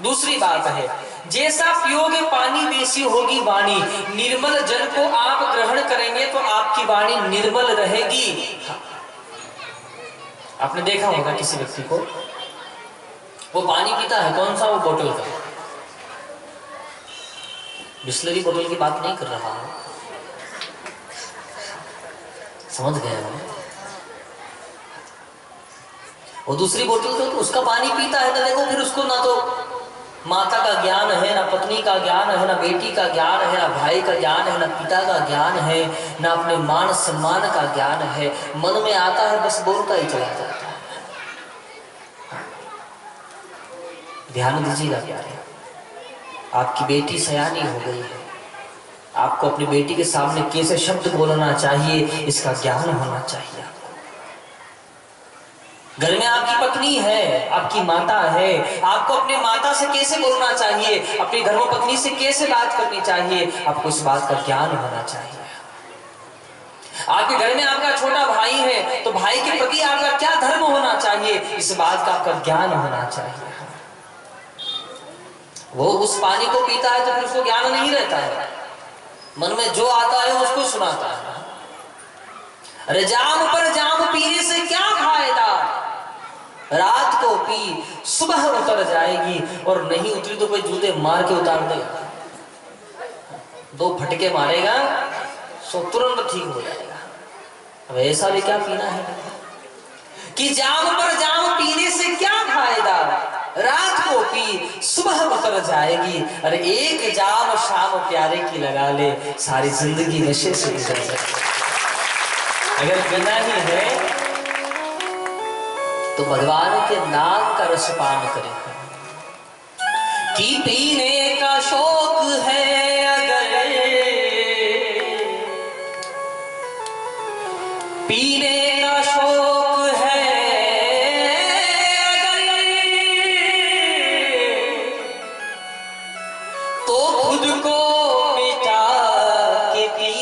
दूसरी बात है, जैसा पियोगे पानी वैसी होगी वाणी। निर्मल जल को आप ग्रहण करेंगे तो आपकी वाणी निर्मल रहेगी। आपने देखा होगा किसी व्यक्ति को, वो पानी पीता है, कौन सा? वो बोतल का, बिस्लरी बोतल की बात नहीं कर रहा हूं, समझ गए हो? वो दूसरी बोतल तो उसका पानी पीता है ना। देखो फिर उसको ना तो माता का ज्ञान है, ना पत्नी का ज्ञान है, ना बेटी का ज्ञान है, ना भाई का ज्ञान है, ना पिता का ज्ञान है, ना अपने मान सम्मान का ज्ञान है। मन में आता है बस बोलता ही चला जाता है। ध्यान दीजिएगा प्यारे, आपकी बेटी सयानी हो गई है, आपको अपनी बेटी के सामने कैसे शब्द बोलना चाहिए इसका ज्ञान होना चाहिए। घर में आपकी पत्नी है, आपकी माता है, आपको अपने माता से कैसे बोलना चाहिए, अपनी धर्मपत्नी से कैसे बात करनी चाहिए, आपको इस बात का ज्ञान होना चाहिए। आपके घर में आपका छोटा भाई है तो भाई के प्रति आपका क्या धर्म होना चाहिए, इस बात का आपका ज्ञान होना चाहिए। वो उस पानी को पीता है तो फिर उसको ज्ञान नहीं रहता है, मन में जो आता है उसको सुनाता है। अरे जाम पर जाम पीने से क्या फायदा, रात को पी सुबह उतर जाएगी, और नहीं उतरी तो कोई जूते मार के उतार देगा, 2 फटके मारेगा सो तुरंत ठीक हो जाएगा। अब ऐसा भी क्या पीना है कि जाम पर जाम पीने से क्या फायदा, रात को पी सुबह उतर जाएगी। अरे एक जाम शाम प्यारे की लगा ले, सारी जिंदगी नशे से गुजर जाए। अगर पीना ही है तो भगवान के नाम का रसपान करें। कि पीने का शौक है अगर, पीने का शौक है अगर, तो खुद को मिटा के पी,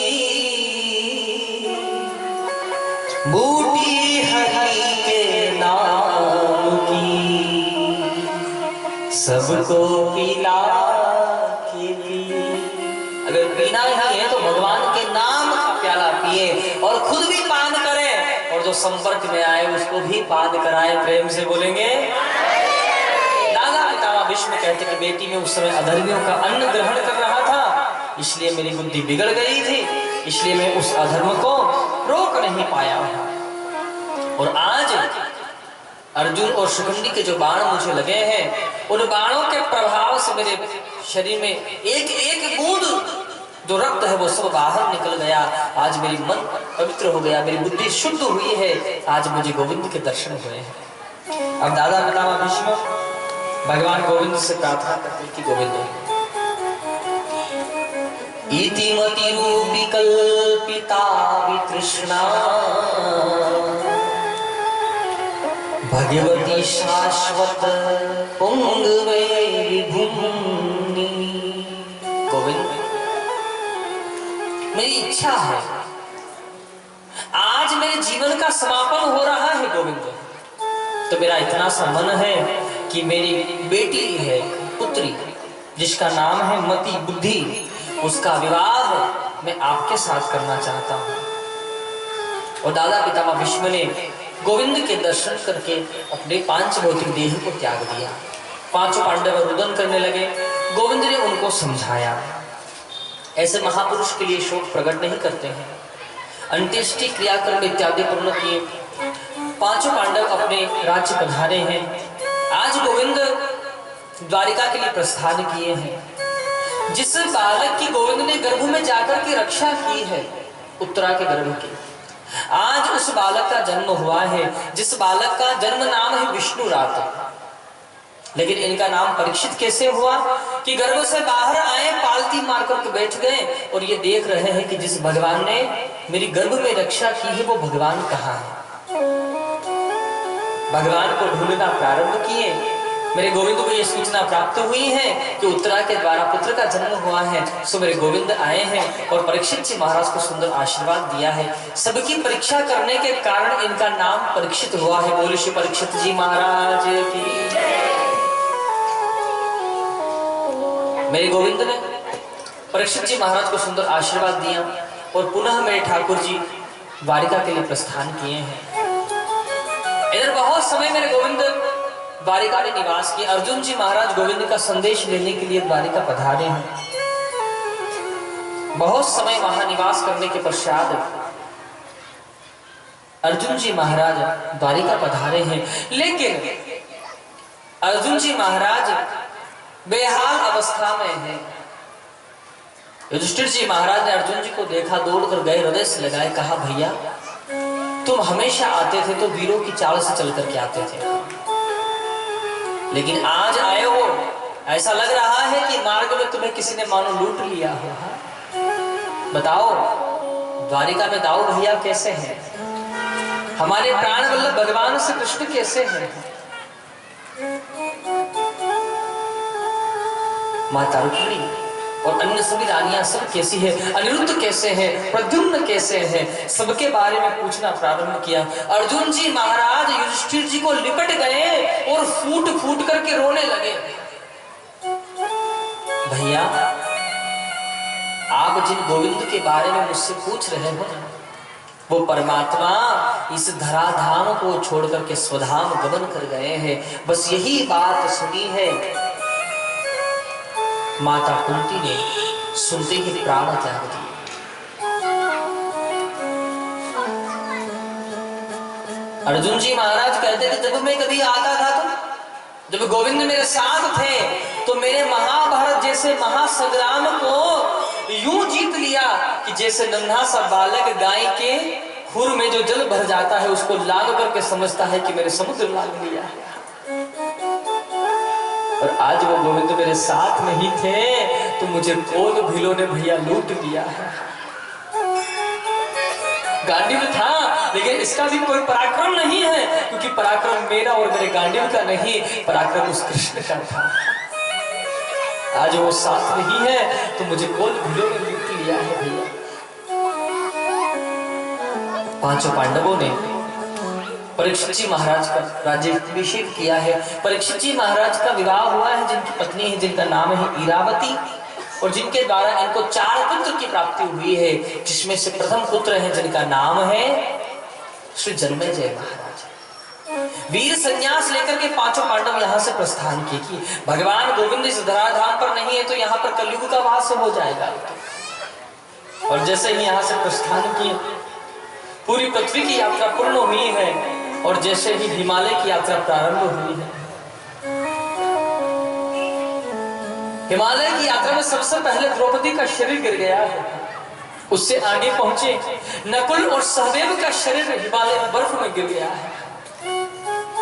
बूटी हरी के नाम की, सबको पिला के पी। अगर पीना ही है तो भगवान के नाम का प्याला पी पिए और खुद भी पान करें और जो संपर्क में आए उसको भी पान कराए। प्रेम से बोलेंगे। दादा पितामह भीष्म कहते कि बेटी में उस समय अधर्मियों का अन्न ग्रहण कर रहा था, इसलिए मेरी बुद्धि बिगड़ गई थी, इसलिए मैं उस अधर्म को रोक नहीं पाया। और आज अर्जुन और शिखंडी के जो बाण मुझे लगे हैं, उन बाणों के प्रभाव से मेरे शरीर में एक एक बूंद जो रक्त है वो सब बाहर निकल गया। आज मेरी मन पवित्र हो गया, मेरी बुद्धि शुद्ध हुई है, आज मुझे गोविंद के दर्शन हुए हैं। अब दादा पितामह भीष्म भगवान गोविंद से प्रार्थना करते कि गोविंद इतिमति रूपी कल्पिता वितृष्णा भगवती शाश्वत पुंगवे विभुम्नि। गोविंद मेरी इच्छा है, आज मेरे जीवन का समापन हो रहा है गोविंद, तो मेरा इतना सा मन है कि मेरी बेटी है, पुत्री जिसका नाम है मति बुद्धि, उसका विवाह मैं आपके साथ करना चाहता हूं। और दादा पितामह भीष्म ने गोविंद के दर्शन करके अपने पांच भौतिक देह को त्याग दिया। पांचों पांडव रुदन करने लगे। गोविंद ने उनको समझाया। ऐसे महापुरुष के लिए शोक प्रकट नहीं करते हैं। अंत्येष्टि क्रियाक्रम इत्यादि पूर्ण किए, पांचों पांडव अपने राज्य पधारे हैं। आज गोविंद द्वारिका के लिए प्रस्थान किए हैं। जिस बालक की गोविंद ने गर्भ में जाकर के रक्षा की है, उत्तरा के गर्भ की, आज उस बालक का जन्म हुआ है, जिस बालक का जन्म नाम है विष्णु रात। लेकिन इनका नाम परीक्षित कैसे हुआ कि गर्भ से बाहर आए, पालती मार करके बैठ गए और ये देख रहे हैं कि जिस भगवान ने मेरी गर्भ में रक्षा की है वो भगवान कहाँ है। भगवान को ढूंढना प्रारंभ किए। मेरे गोविंद को ये सूचना प्राप्त हुई है कि उत्तरा के द्वारा पुत्र का जन्म हुआ है, सो मेरे गोविंद आए हैं और परीक्षित जी महाराज को सुंदर आशीर्वाद दिया है। सबकी परीक्षा करने के कारण इनका नाम परीक्षित हुआ है। बोलिए श्री परीक्षित जी महाराज की। मेरे गोविंद ने परीक्षित जी महाराज को सुंदर आशीर्वाद दिया और पुनः मेरे ठाकुर जी द्वारिका के लिए प्रस्थान किए हैं। इधर बहुत समय मेरे गोविंद द्वारिका में निवास किए। अर्जुन जी महाराज गोविंद का संदेश लेने के लिए द्वारिका पधारे हैं। बहुत समय वहां निवास करने के पश्चात अर्जुन जी महाराज द्वारिका पधारे हैं, लेकिन अर्जुन जी महाराज बेहाल अवस्था में हैं। युधिष्ठिर जी महाराज ने अर्जुन जी को देखा, दौड़कर गए, हृदय से लगाए, कहा भैया तुम हमेशा आते थे तो वीरों की चाल से चल करके आते थे, लेकिन आज आए हो ऐसा लग रहा है कि मार्ग में तुम्हें किसी ने मानो लूट लिया हो। बताओ द्वारिका में दाऊ भैया कैसे हैं, हमारे प्राण वल्लभ भगवान श्री कृष्ण कैसे हैं, माता रुक्मिणी और अन्य सभी रानियां सब कैसी है, अनिरुद्ध कैसे हैं, प्रद्युम्न कैसे हैं, सबके बारे में पूछना प्रारंभ किया। अर्जुन जी महाराज युधिष्ठिर जी को लिपट गए और फूट फूट करके रोने लगे। भैया आप जिन गोविंद के बारे में मुझसे पूछ रहे हो वो परमात्मा इस धराधाम को छोड़ करके स्वधाम गमन कर गए हैं। बस यही बात सुनी है। माता कुंती ने सुनते ही प्राण त्याग दिए। अर्जुन जी महाराज कहते थे जब मैं कभी आता था तो जब गोविंद मेरे साथ थे तो मेरे महाभारत जैसे महासंग्राम को यूं जीत लिया कि जैसे नन्हा सा बालक गाय के खुर में जो जल भर जाता है उसको लांग करके समझता है कि मेरे समुद्र लांग लिया है। और आज वो गोविंद मेरे साथ नहीं थे तो मुझे कोल भीलों ने भैया लूट लिया है। गांडीव था लेकिन इसका भी कोई पराक्रम नहीं है, क्योंकि पराक्रम मेरा और मेरे गांडीव का नहीं, पराक्रम उस कृष्ण का था। आज वो साथ नहीं है तो मुझे कोल भीलों ने लूट लिया है भैया। पांचों पांडवों ने परीक्षित जी महाराज का राज्याभिषेक किया है। परीक्षित जी महाराज का विवाह हुआ है, जिनकी पत्नी है जिनका नाम है इरावती और जिनके द्वारा इनको 4 पुत्र की प्राप्ति हुई है, जिसमें से प्रथम पुत्र है जिनका नाम है श्री जन्मेजय महाराज। वीर संन्यास लेकर के 5 पांडव यहाँ से प्रस्थान किए कि भगवान गोविंद इस धराधाम पर नहीं है तो यहाँ पर कलयुग का वास हो जाएगा। और जैसे ही यहाँ से प्रस्थान किए, पूरी पृथ्वी की यात्रा पूर्ण हुई है और जैसे ही हिमालय की यात्रा प्रारंभ हुई है, हिमालय की यात्रा में सबसे पहले द्रौपदी का शरीर गिर गया है। उससे आगे पहुंचे नकुल और सहदेव का शरीर हिमालय बर्फ में गिर गया है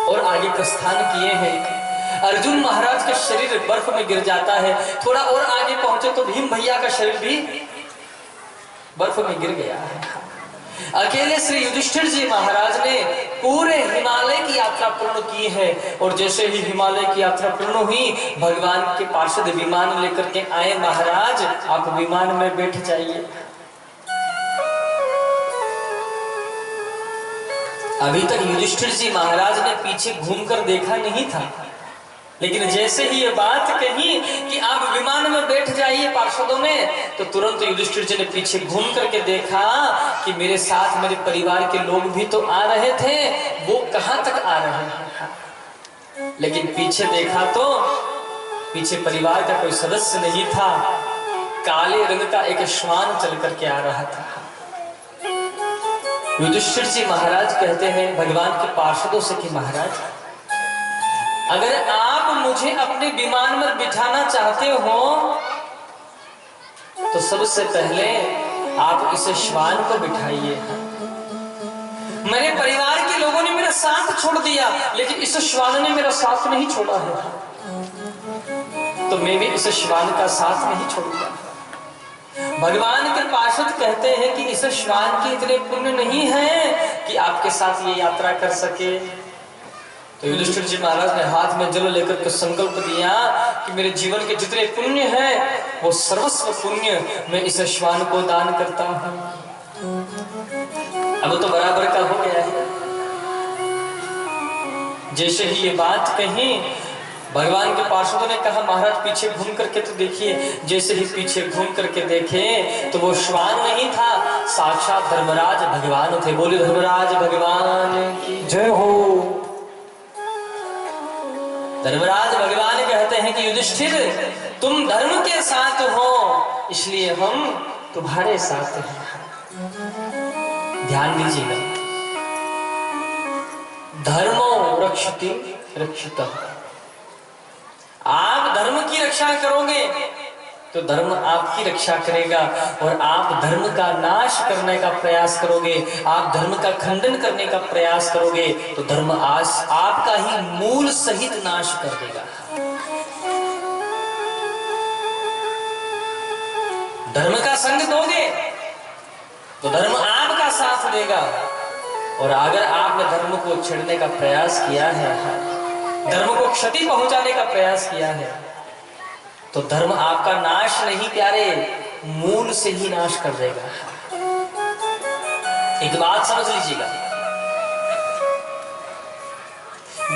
और आगे प्रस्थान किए हैं। अर्जुन महाराज का शरीर बर्फ में गिर जाता है। थोड़ा और आगे पहुंचे तो भीम भैया का शरीर भी बर्फ में गिर गया है। अकेले श्री युधिष्ठिर जी महाराज ने पूरे हिमालय की यात्रा पूर्ण की है और जैसे ही हिमालय की यात्रा पूर्ण हुई, भगवान के पार्षद विमान लेकर के आए। महाराज आप विमान में बैठ जाइए। अभी तक युधिष्ठिर जी महाराज ने पीछे घूमकर देखा नहीं था, लेकिन जैसे ही ये बात कही कि आप विमान में बैठ जाइए पार्षदों में, तो तुरंत युधिष्ठिर जी ने पीछे घूम करके देखा कि मेरे साथ मेरे परिवार के लोग भी तो आ रहे थे, वो कहां तक आ रहे हैं। लेकिन पीछे देखा तो पीछे परिवार का कोई सदस्य नहीं था। काले रंग का एक श्वान चल करके आ रहा था। युधिष्ठिर जी महाराज कहते हैं भगवान के पार्षदों से कि महाराज, अगर आप मुझे अपने विमान में बिठाना चाहते हो तो सबसे पहले आप इस श्वान को बिठाइए। मेरे परिवार के लोगों ने मेरा साथ छोड़ दिया, लेकिन इस श्वान ने मेरा साथ नहीं छोड़ा है, तो मैं भी इस श्वान का साथ नहीं छोड़ूंगा। भगवान के पार्षद कहते हैं कि इस श्वान के इतने पुण्य नहीं है कि आपके साथ ये यात्रा कर सके। तो युधिष्ठिर जी महाराज ने हाथ में जल लेकर के संकल्प दिया कि मेरे जीवन के जितने पुण्य हैं वो सर्वस्व पुण्य मैं इस श्वान को दान करता हूं। अब तो बराबर का हो गया है। जैसे ही ये बात कही, भगवान के पार्षदों ने कहा महाराज पीछे घूम करके तो देखिए। जैसे ही पीछे घूम करके देखे तो वो श्वान नहीं था, साक्षात धर्मराज भगवान थे। बोले धर्मराज भगवान की जय हो। धर्मराज भगवान कहते हैं कि युधिष्ठिर तुम धर्म के साथ हो, इसलिए हम तुम्हारे साथ हैं। ध्यान दीजिएगा, धर्मो रक्षति रक्षितः। आप धर्म की रक्षा करोगे तो धर्म आपकी रक्षा करेगा, और आप धर्म का नाश करने का प्रयास करोगे, आप धर्म का खंडन करने का प्रयास करोगे तो धर्म आज आपका ही मूल सहित नाश कर देगा। धर्म का संग दोगे तो धर्म आपका साथ देगा, और अगर आपने धर्म को छेड़ने का प्रयास किया है, धर्म को क्षति पहुंचाने का प्रयास किया है, तो धर्म आपका नाश नहीं प्यारे, मूल से ही नाश कर देगा। एक बात समझ लीजिएगा,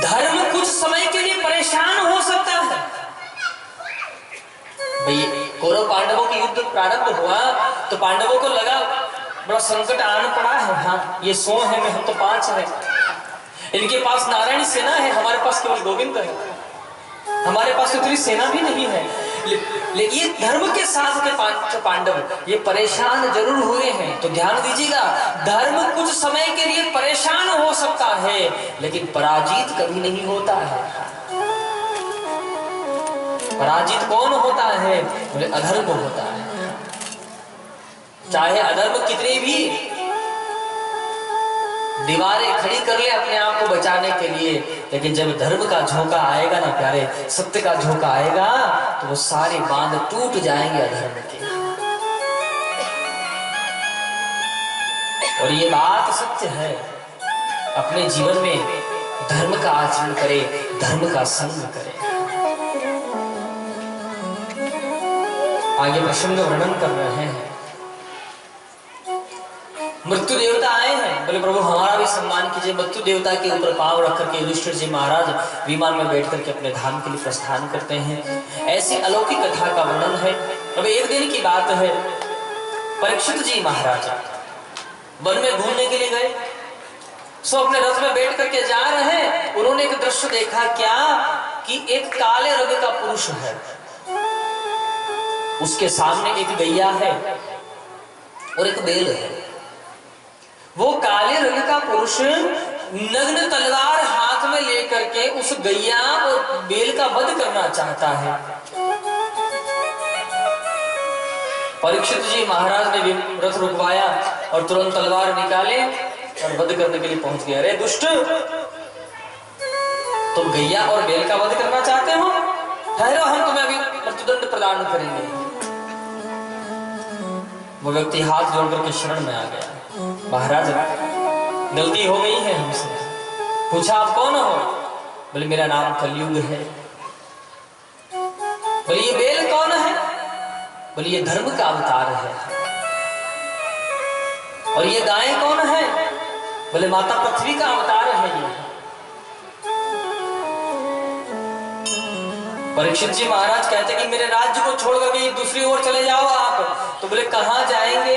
धर्म कुछ समय के लिए परेशान हो सकता है। भाई कौरव पांडवों की युद्ध प्रारंभ हुआ तो पांडवों को लगा बड़ा संकट आना पड़ा है। हाँ ये 100 है, मैं हम तो 5 है। इनके पास नारायण सेना है, हमारे पास केवल गोविंद है, हमारे पास इतनी सेना भी नहीं है। लेकिन ये धर्म के साथ के पांडव ये परेशान जरूर हुए हैं। तो ध्यान दीजिएगा, धर्म कुछ समय के लिए परेशान हो सकता है, लेकिन पराजित कभी नहीं होता है। पराजित कौन होता है? बोले अधर्म होता है। चाहे अधर्म कितनी भी दीवारें खड़ी कर ले अपने आप को बचाने के लिए, लेकिन जब धर्म का झोंका आएगा ना प्यारे, सत्य का झोंका आएगा तो वो सारे बांध टूट जाएंगे अधर्म के। और ये बात सत्य है। अपने जीवन में धर्म का आचरण करे, धर्म का संग करे। आगे प्रसंग वर्णन कर रहे हैं। मृत्यु देवता आए हैं, बोले प्रभु हमारा भी सम्मान कीजिए। मृत्यु देवता के ऊपर पांव रख करके युधिष्ठिर जी महाराज विमान में बैठ करके अपने धाम के लिए प्रस्थान करते हैं। ऐसी अलौकिक कथा का वर्णन है। अब एक दिन की बात है, परीक्षित जी महाराज वन में घूमने के लिए गए। सो अपने रथ में बैठ करके जा रहे हैं। उन्होंने एक दृश्य देखा, क्या कि एक काले रंग का पुरुष है, उसके सामने एक गैया है और एक बैल है। वो काले रंग का पुरुष नग्न तलवार हाथ में लेकर के उस गैया और बैल का वध करना चाहता है। परीक्षित जी महाराज ने रथ रुकवाया और तुरंत तलवार निकाले और वध करने के लिए पहुंच गया। अरे दुष्ट, तुम गैया और बैल का वध करना चाहते हो? ठहरो, हम तुम्हें अभी मृत्युदंड प्रदान करेंगे। वो व्यक्ति हाथ जोड़कर के शरण में आ गया। महाराज, गलती हो गई है हमसे। पूछा, आप कौन हो? बोले, मेरा नाम कलयुग है। बोले, ये बैल कौन है? बोले, ये धर्म का अवतार है। और ये गाय कौन है? बोले, माता पृथ्वी का अवतार है ये। परीक्षित जी महाराज कहते कि मेरे राज्य को छोड़ करके दूसरी ओर चले जाओ आप। तो बोले, कहां जाएंगे?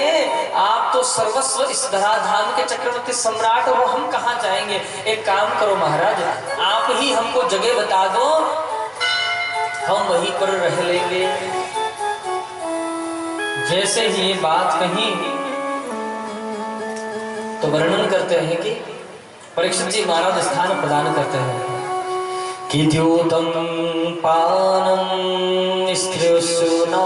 आप तो सर्वस्व इस धराधाम के चक्रवर्ती सम्राट हो, हम कहां जाएंगे? एक काम करो महाराज, आप ही हमको जगह बता दो, हम वहीं पर रह लेंगे। जैसे ही ये बात कही तो वर्णन करते हैं कि परीक्षित जी महाराज स्थान प्रदान करते हैं कि द्योतम पानम स्त्रियोसुना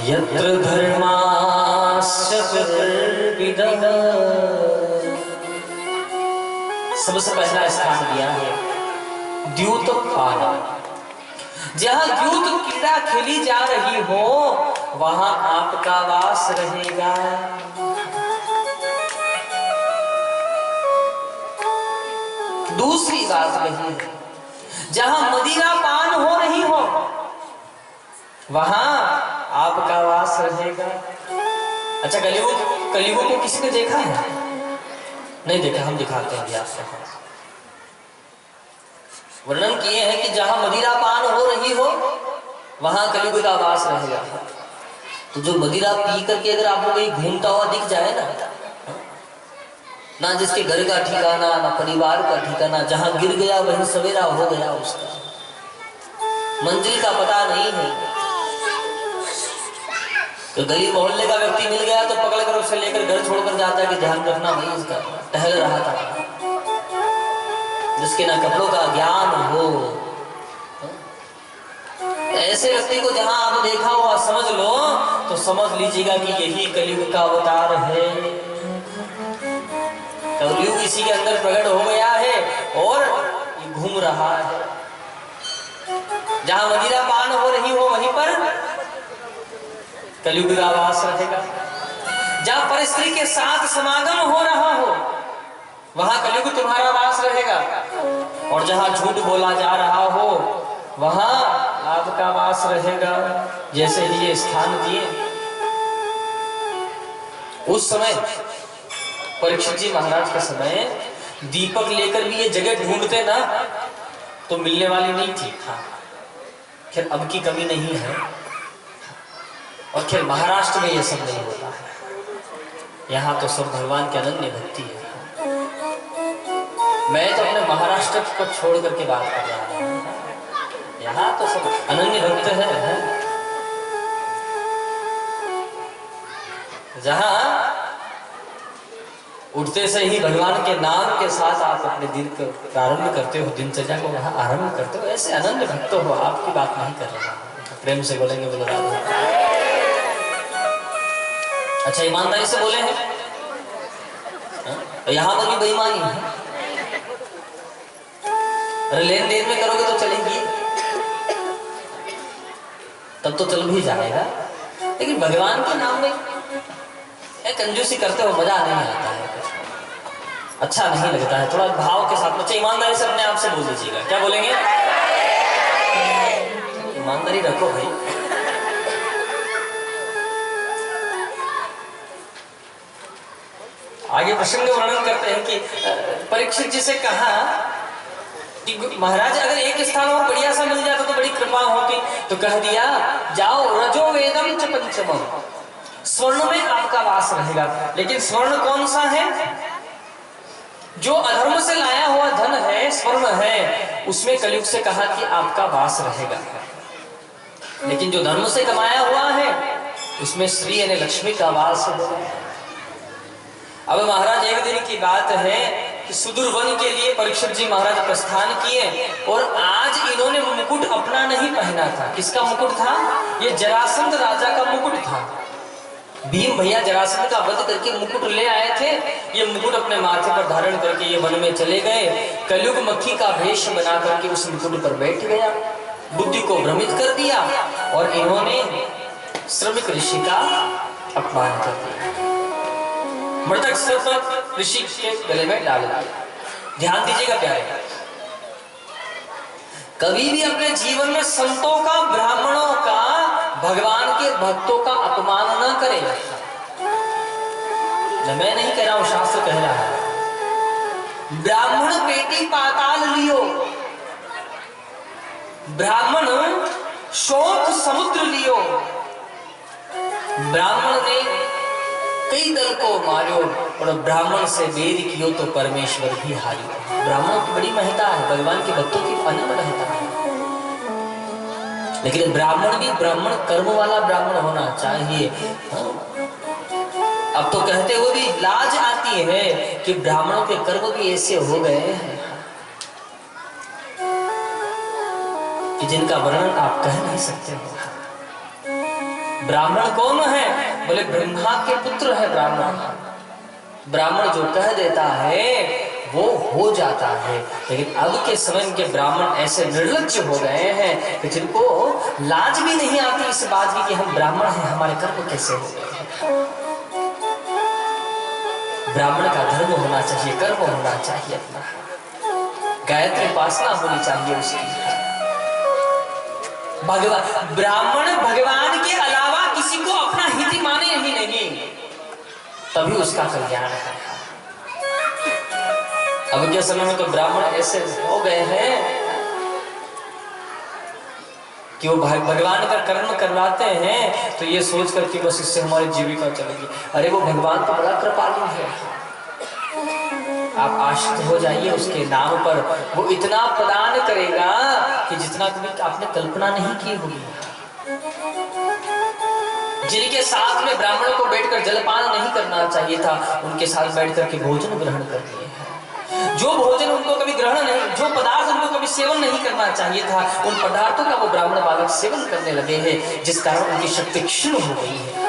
यत्र धर्मास्य दुर्विदः। सबसे पहला स्थान दिया है द्यूत पान। जहां द्यूत क्रीड़ा खेली जा रही हो वहां आपका वास रहेगा। दूसरी बात कही है, जहां मदिरा पान हो रही हो वहां आपका वास रहेगा। अच्छा, कलयुग को किसी ने देखा है? नहीं देखा, हम दिखाते हैं आपको। वर्णन किए हैं कि जहां मदिरा पान हो रही हो वहां कलयुग का वास रहेगा। तो जो मदिरा पी करके अगर आपको कहीं घूमता हुआ दिख जाए ना जिसके घर का ठिकाना, ना परिवार का ठिकाना, जहां गिर गया वहीं सवेरा हो गया, उसका मंजिल का पता नहीं है। तो गली मोहल्ले का व्यक्ति मिल गया तो पकड़कर उसे लेकर घर छोड़कर जाता है कि ध्यान रखना भाई, इसका टहल रहा था। जिसके ना कपड़ों का ज्ञान हो, ऐसे व्यक्ति को जहां आप देखा हुआ समझ लो तो समझ लीजिएगा कि यही कलयुग का अवतार है। कलयुग इसी के अंदर प्रकट हो गया है और ये घूम रहा है। जहां मदिरा पान हो रही हो वहीं पर कलयुग का वास रहेगा। जहां परस्त्री के साथ समागम हो रहा हो वहां कलयुग तुम्हारा वास रहेगा। और जहां झूठ बोला जा रहा हो वहां आपका वास रहेगा। जैसे ही ये स्थान दिए, उस समय परीक्षित जी महाराज के समय दीपक लेकर भी ये जगह ढूंढते ना तो मिलने वाली नहीं थी। हाँ, खैर अब की कमी नहीं है। और खैर महाराष्ट्र में ये सब नहीं होता है, यहाँ तो सब भगवान की अनन्य भक्ति है। मैं तो अपने महाराष्ट्र को छोड़ करके बात कर रहा हूँ, यहाँ तो सब अनन्य भक्त है। जहाँ उठते से ही भगवान के नाम के साथ आप अपने दिन को प्रारंभ करते हो, दिनचर्या को वहाँ आरंभ करते हो, ऐसे अनन्य भक्त हो। आपकी बात नहीं कर रहा हूँ, प्रेम से बोलेंगे बोलो राधा। अच्छा, ईमानदारी से बोले हैं, यहाँ पर भी बेईमानी है। अरे लेन देन में करोगे तो चलेगी, तब तो चल भी जाएगा। लेकिन भगवान के नाम में कंजूसी करते हो, मजा नहीं आता है, अच्छा नहीं लगता है। थोड़ा भाव के साथ, बच्चे ईमानदारी से अपने आप से बोल दीजिएगा। क्या बोलेंगे? ईमानदारी रखो भाई। आगे प्रसंग वर्णन करते हैं कि परीक्षित जी से कहा कि महाराज अगर एक स्थान और बढ़िया सा मिल जाता तो बड़ी कृपा होती। तो कह दिया जाओ रजो वेदम च पंचमम, स्वर्ण में आपका वास रहेगा। लेकिन स्वर्ण कौन सा है? जो अधर्म से लाया हुआ धन है, स्वर्ण है, उसमें कलयुग से कहा कि आपका वास रहेगा। लेकिन जो धर्म से कमाया हुआ है उसमें श्री यानी लक्ष्मी का वास होगा। अब महाराज एक दिन की बात है कि सुदूर वन के लिए परीक्षित जी महाराज प्रस्थान किए और आज इन्होंने मुकुट अपना नहीं पहना था। किसका मुकुट था? ये जरासंध राजा का मुकुट था। भीम भैया जरासंध का वध करके मुकुट ले आए थे। ये मुकुट अपने माथे पर धारण करके ये वन में चले गए। कलयुग मक्खी का भेष बना करके उस मुकुट पर बैठ गया, बुद्धि को भ्रमित कर दिया और इन्होंने श्रमिक ऋषि का अपमान कर दिया। मृतक सर्प ऋषि के गले में डाल दिया। ध्यान दीजिएगा प्यारे, कभी भी अपने जीवन में संतों का, ब्राह्मणों का, भगवान के भक्तों का अपमान न करें। मैं नहीं कह रहा हूं, शास्त्र कह रहा है। ब्राह्मण पेटी पाताल लियो, ब्राह्मण शोक समुद्र लियो। ब्राह्मण ने कई दल को मारो और ब्राह्मण से वेद कियो तो परमेश्वर भी हारियो। ब्राह्मणों की बड़ी महत्ता है, भगवान के भक्तों की अनंत महत्ता है। लेकिन ब्राह्मण भी ब्राह्मण कर्म वाला ब्राह्मण होना चाहिए। अब तो कहते हुए भी लाज आती है कि ब्राह्मणों के कर्म भी ऐसे हो गए हैं कि जिनका वर्णन आप कह नहीं सकते हो। ब्राह्मण कौन है? बोले ब्रह्मा के पुत्र है ब्राह्मण। ब्राह्मण जो कह देता है वो हो जाता है। लेकिन अब के समय के ब्राह्मण ऐसे निर्लज्ज हो गए हैं कि जिनको लाज भी नहीं आती इस बात की कि हम ब्राह्मण हैं, हमारे कर्म कैसे हो गए। ब्राह्मण का धर्म होना चाहिए, कर्म होना चाहिए अपना, गायत्री उपासना होनी चाहिए उसकी। भगवान ब्राह्मण भगवान के अलावा किसी को अपना हित माने ही नहीं, तभी उसका कल्याण है। अब के समय में तो ब्राह्मण ऐसे हो गए हैं कि वो भगवान का कर्म करवाते हैं तो ये सोच कर कि बस इससे हमारी जीविका चलेगी। अरे वो भगवान तो बड़ा कृपालु है, आप आश्रित हो जाइए उसके नाम पर, वो इतना प्रदान करेगा कि जितना कभी आपने कल्पना नहीं की होगी। जिनके साथ में ब्राह्मणों को बैठकर जलपान नहीं करना चाहिए था, उनके साथ बैठकर के भोजन ग्रहण कर लिए हैं। जो भोजन उनको कभी ग्रहण नहीं, जो पदार्थ उनको कभी सेवन नहीं करना चाहिए था, उन पदार्थों का वो ब्राह्मण बालक सेवन करने लगे हैं, जिस कारण उनकी शक्ति क्षीण हो गई है।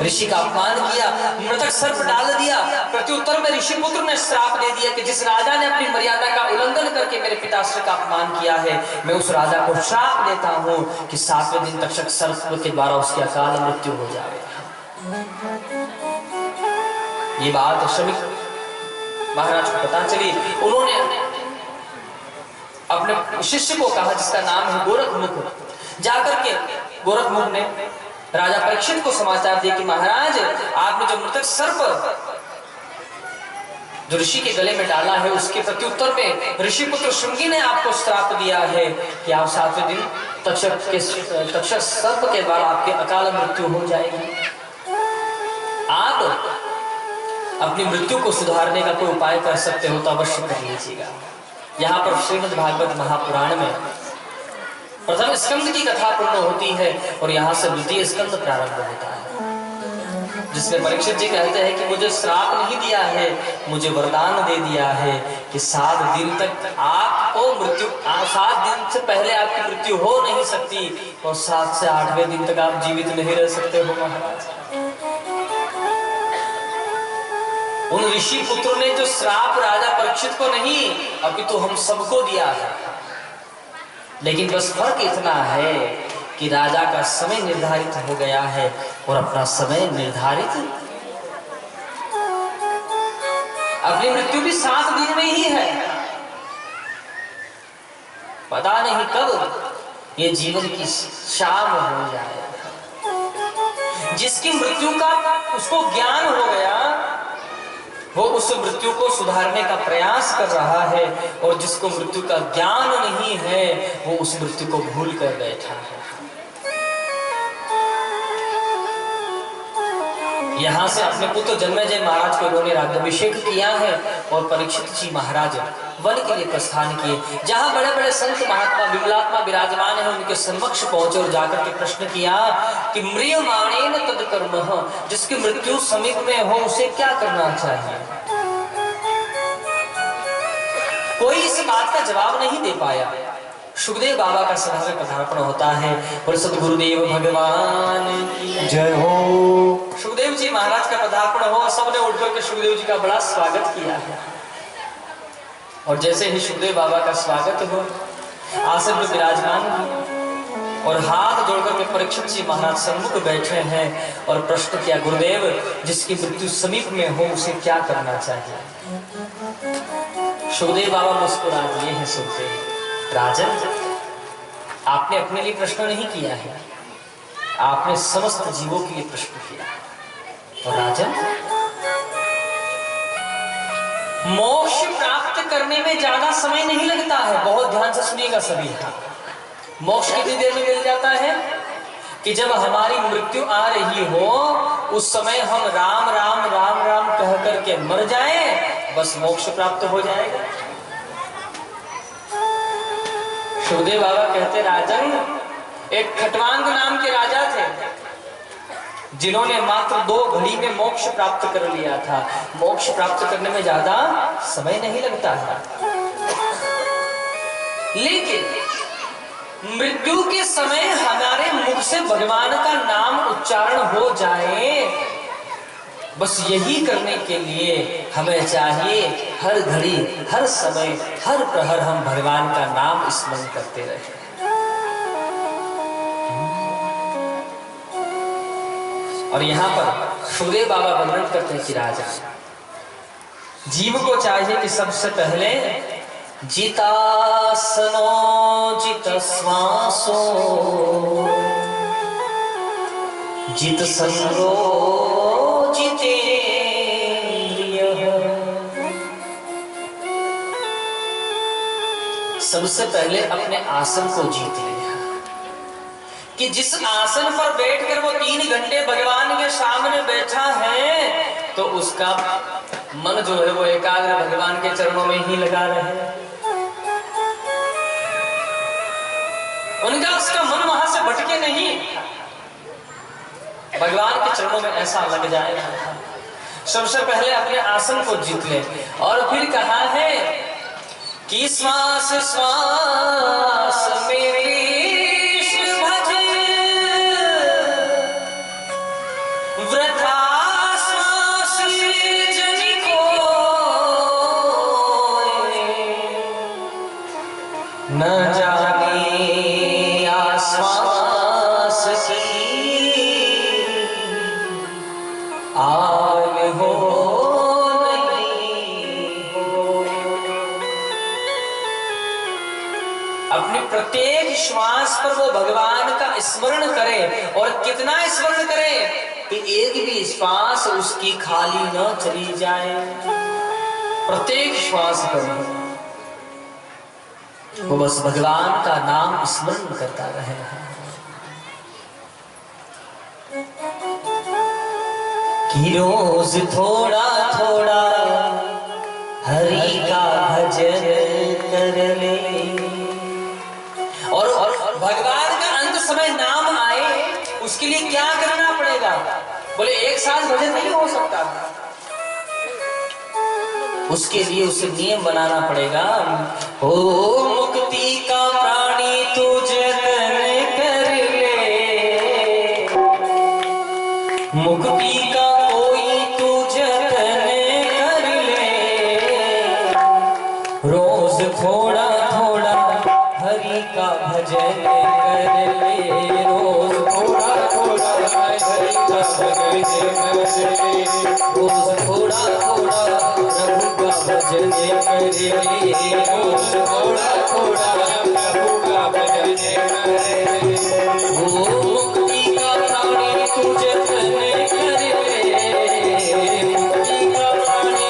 ऋषि का अपमान किया, मृतक सर्प डाल दिया। प्रत्युत्तर में ऋषि पुत्र ने श्राप दे दिया कि जिस राजा ने अपनी मर्यादा का उल्लंघन करके मेरे पिताश्री का अपमान किया है, मैं उस राजा को श्राप देता हूं कि 7वें दिन तक सर्प के द्वारा उसकी अकाल मृत्यु हो जाए। ये बात श्रमिक महाराज को पता चली। उन्होंने अपने शिष्य को कहा जिसका नाम है गोरखमुख, जाकर के गोरखमुख ने राजा परीक्षित को समाचार दिया कि महाराज आपने जो मृतक सर्प जो ऋषि के गले में डाला है उसके प्रत्युत्तर में ऋषि पुत्र श्रृंगी ने आपको श्राप दिया है कि आप 7वें दिन तक्षक सर्प के द्वारा आपके अकाल मृत्यु हो जाएगी। आप अपनी मृत्यु को सुधारने का कोई उपाय कर सकते हो तो अवश्य कर लीजिएगा। यहाँ पर श्रीमद् भागवत महापुराण में प्रथम स्कंद की कथा पूर्ण होती है और यहाँ से द्वितीय स्कंद प्रारंभ होता है, जिसमें परीक्षित जी कहते हैं कि मुझे श्राप नहीं दिया है, मुझे वरदान दे दिया है कि 7 दिन तक आपको मृत्यु 7 दिन से पहले आपकी मृत्यु हो नहीं सकती और 7 से 8वें दिन तक आप जीवित नहीं रह सकते हो। महाराज उन ऋषि पुत्र ने जो श्राप राजा परीक्षित को नहीं अभी तो हम सबको दिया है, लेकिन बस फर्क इतना है कि राजा का समय निर्धारित हो गया है और अपना समय निर्धारित, अपनी मृत्यु भी 7 दिन में ही है। पता नहीं कब ये जीवन की शाम हो जाए। जिसकी मृत्यु का उसको ज्ञान हो गया वो उस मृत्यु को सुधारने का प्रयास कर रहा है, और जिसको मृत्यु का ज्ञान नहीं है वो उस मृत्यु को भूल कर बैठा है। यहाँ से अपने पुत्र जन्मेजय महाराज को उन्होंने राज्याभिषेक किया है, और परीक्षित जी महाराज वन के लिए प्रस्थान किए। जहाँ बड़े बड़े संत महात्मा विमलात्मा विराजमान है, उनके समक्ष पहुंचे और जाकर के प्रश्न किया कि म्रियमाणेन तद कर्मः, जिसकी मृत्यु समीप में हो उसे क्या करना चाहिए। कोई इस बात का जवाब नहीं दे पाया। सुखदेव बाबा का सभा में पधार्पण होता है, और सतगुरुदेव भगवान की जय हो। सुखदेव जी महाराज का पदार्पण हो, सबने उठकर के सुखदेव जी का बड़ा स्वागत किया है। और जैसे ही सुखदेव बाबा का स्वागत हो, आसन में विराजमान हुए और हाथ जोड़कर के परीक्षित जी महाराज सम्मुख बैठे हैं और प्रश्न किया, गुरुदेव जिसकी मृत्यु समीप में हो उसे क्या करना चाहिए। सुखदेव बाबा मुस्कुरा दिए हैं, सुनते हैं, राजन आपने अपने लिए प्रश्न नहीं किया है, आपने समस्त जीवों के लिए प्रश्न किया। और राजन, मोक्ष प्राप्त करने में ज्यादा समय नहीं लगता है। बहुत ध्यान से सुनिएगा सभी। मोक्ष कितनी देर में मिल जाता है कि जब हमारी मृत्यु आ रही हो उस समय हम राम राम राम राम कह करके मर जाएं, बस मोक्ष प्राप्त हो जाएगा। सुखदेव बाबा कहते, राजन एक खटवांग नाम के राजा थे, जिन्होंने मात्र 2 घड़ी में मोक्ष प्राप्त कर लिया था। मोक्ष प्राप्त करने में ज्यादा समय नहीं लगता है, लेकिन मृत्यु के समय हमारे मुख से भगवान का नाम उच्चारण हो जाए, बस यही करने के लिए हमें चाहिए हर घड़ी हर समय हर प्रहर हम भगवान का नाम स्मरण करते रहे। और यहाँ पर सुखदेव बाबा वर्णन करते हैं कि राजा जीव को चाहिए कि सबसे पहले जितासनो जित श्वासो जित संगो जितेन्द्रियः। सबसे पहले अपने आसन को जीत ले, कि जिस आसन पर बैठकर वो 3 घंटे भगवान के सामने बैठा है तो उसका मन जो है वो एकाग्र भगवान के चरणों में ही लगा रहे, उनका उसका मन वहां से भटके नहीं, भगवान के चरणों में ऐसा लग जाएगा। सबसे पहले अपने आसन को जीत ले। और फिर कहा है कि श्वास श्वास मेरे न जाने आश्वास की आन हो नहीं हो। अपने प्रत्येक श्वास पर वो भगवान का स्मरण करे, और कितना स्मरण करे कि एक भी श्वास उसकी खाली न चली जाए। प्रत्येक श्वास पर वो बस भगवान का नाम स्मरण करता रहे। कि रोज थोड़ा थोड़ा हरि का भजन कर ले, और भगवान का अंत समय नाम आए उसके लिए क्या करना पड़ेगा। बोले एक साथ भजन नहीं हो सकता, उसके लिए उसे नियम बनाना पड़ेगा। ओ मुक्ति का प्राणी तू जतन कर ले, मुक्ति का कोई तू जतन कर ले, रोज थोड़ा थोड़ा हरि का भजन कर ले, रोज थोड़ा थोड़ा हरि का भजन कर ले, रोज थोड़ा थोड़ा प्रभु का भजन करे, रोज थोड़ा थोड़ा प्रभु का भजन करे। वो मुक्ति का प्राणी तू जतन कर ले, मुक्ति का प्राणी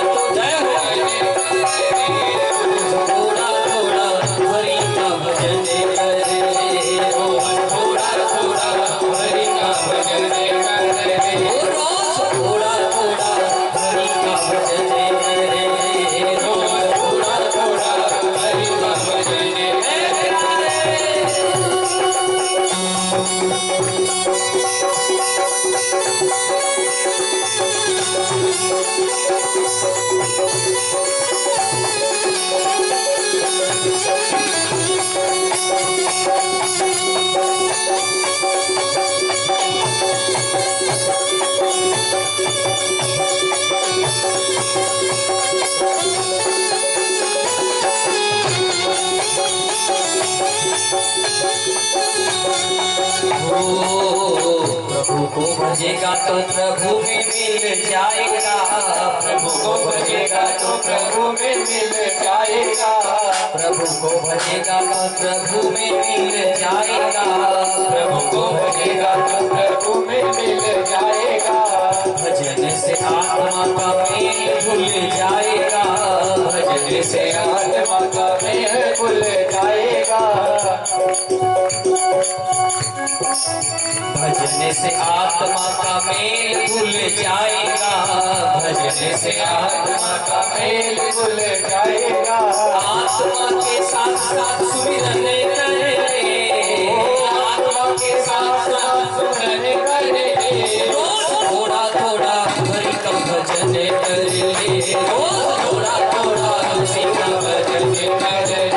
प्रभु को भजेगा तो प्रभु में मिल जाएगा, प्रभु को भजेगा तो प्रभु में मिल जाएगा, प्रभु को भजेगा तो प्रभु में मिल जाएगा, प्रभु को भजेगा तो प्रभु में मिल जाएगा। भजन से आत्मा का मेल भूल जाएगा, भजन से आत्मा का मेल भूल जाएगा, भजन से आत्मा का मेल भूल जाएगा, भजन से आत्मा का मेल भूल जाएगा। आत्मा के साथ साथ सुमिरन करे, आत्मा के साथ साथ सुमिरन करे, थोड़ा थोड़ा हरि का भजन कर ले, थोड़ा थोड़ा हरि का भजन कर ले,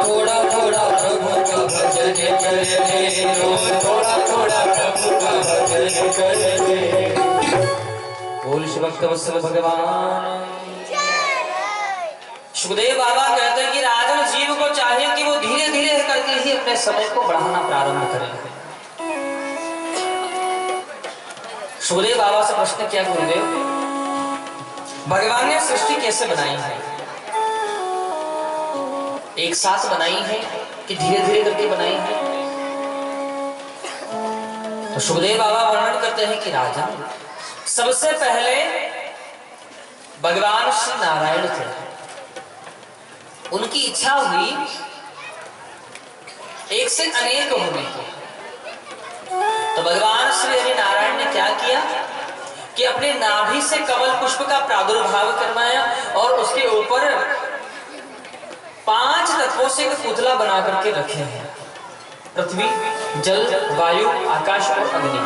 थोड़ा थोड़ा प्रभु का भजन कर ले, रोज थोड़ा थोड़ा प्रभु का भजन। बोल शिवक्तवत्सल भगवान। सुखदेव बाबा कहते हैं कि राजन जीव को चाहिए कि वो धीरे धीरे करके ही अपने समय को बढ़ाना प्रारंभ करे। सुखदेव बाबा से प्रश्न किया गुरुदेव, भगवान ने सृष्टि कैसे बनाई है? एक साथ बनाई है कि धीरे धीरे करके बनाई है? तो सुखदेव बाबा वर्णन करते हैं कि राजन, सबसे पहले भगवान श्री नारायण थे, उनकी इच्छा हुई एक से अनेक होने की। तो भगवान श्री हरि नारायण ने क्या किया कि अपने नाभि से कमल पुष्प का प्रादुर्भाव करवाया और उसके ऊपर 5 तत्वों से एक पुतला बना करके रखे हैं, पृथ्वी, जल, वायु, आकाश और अग्नि।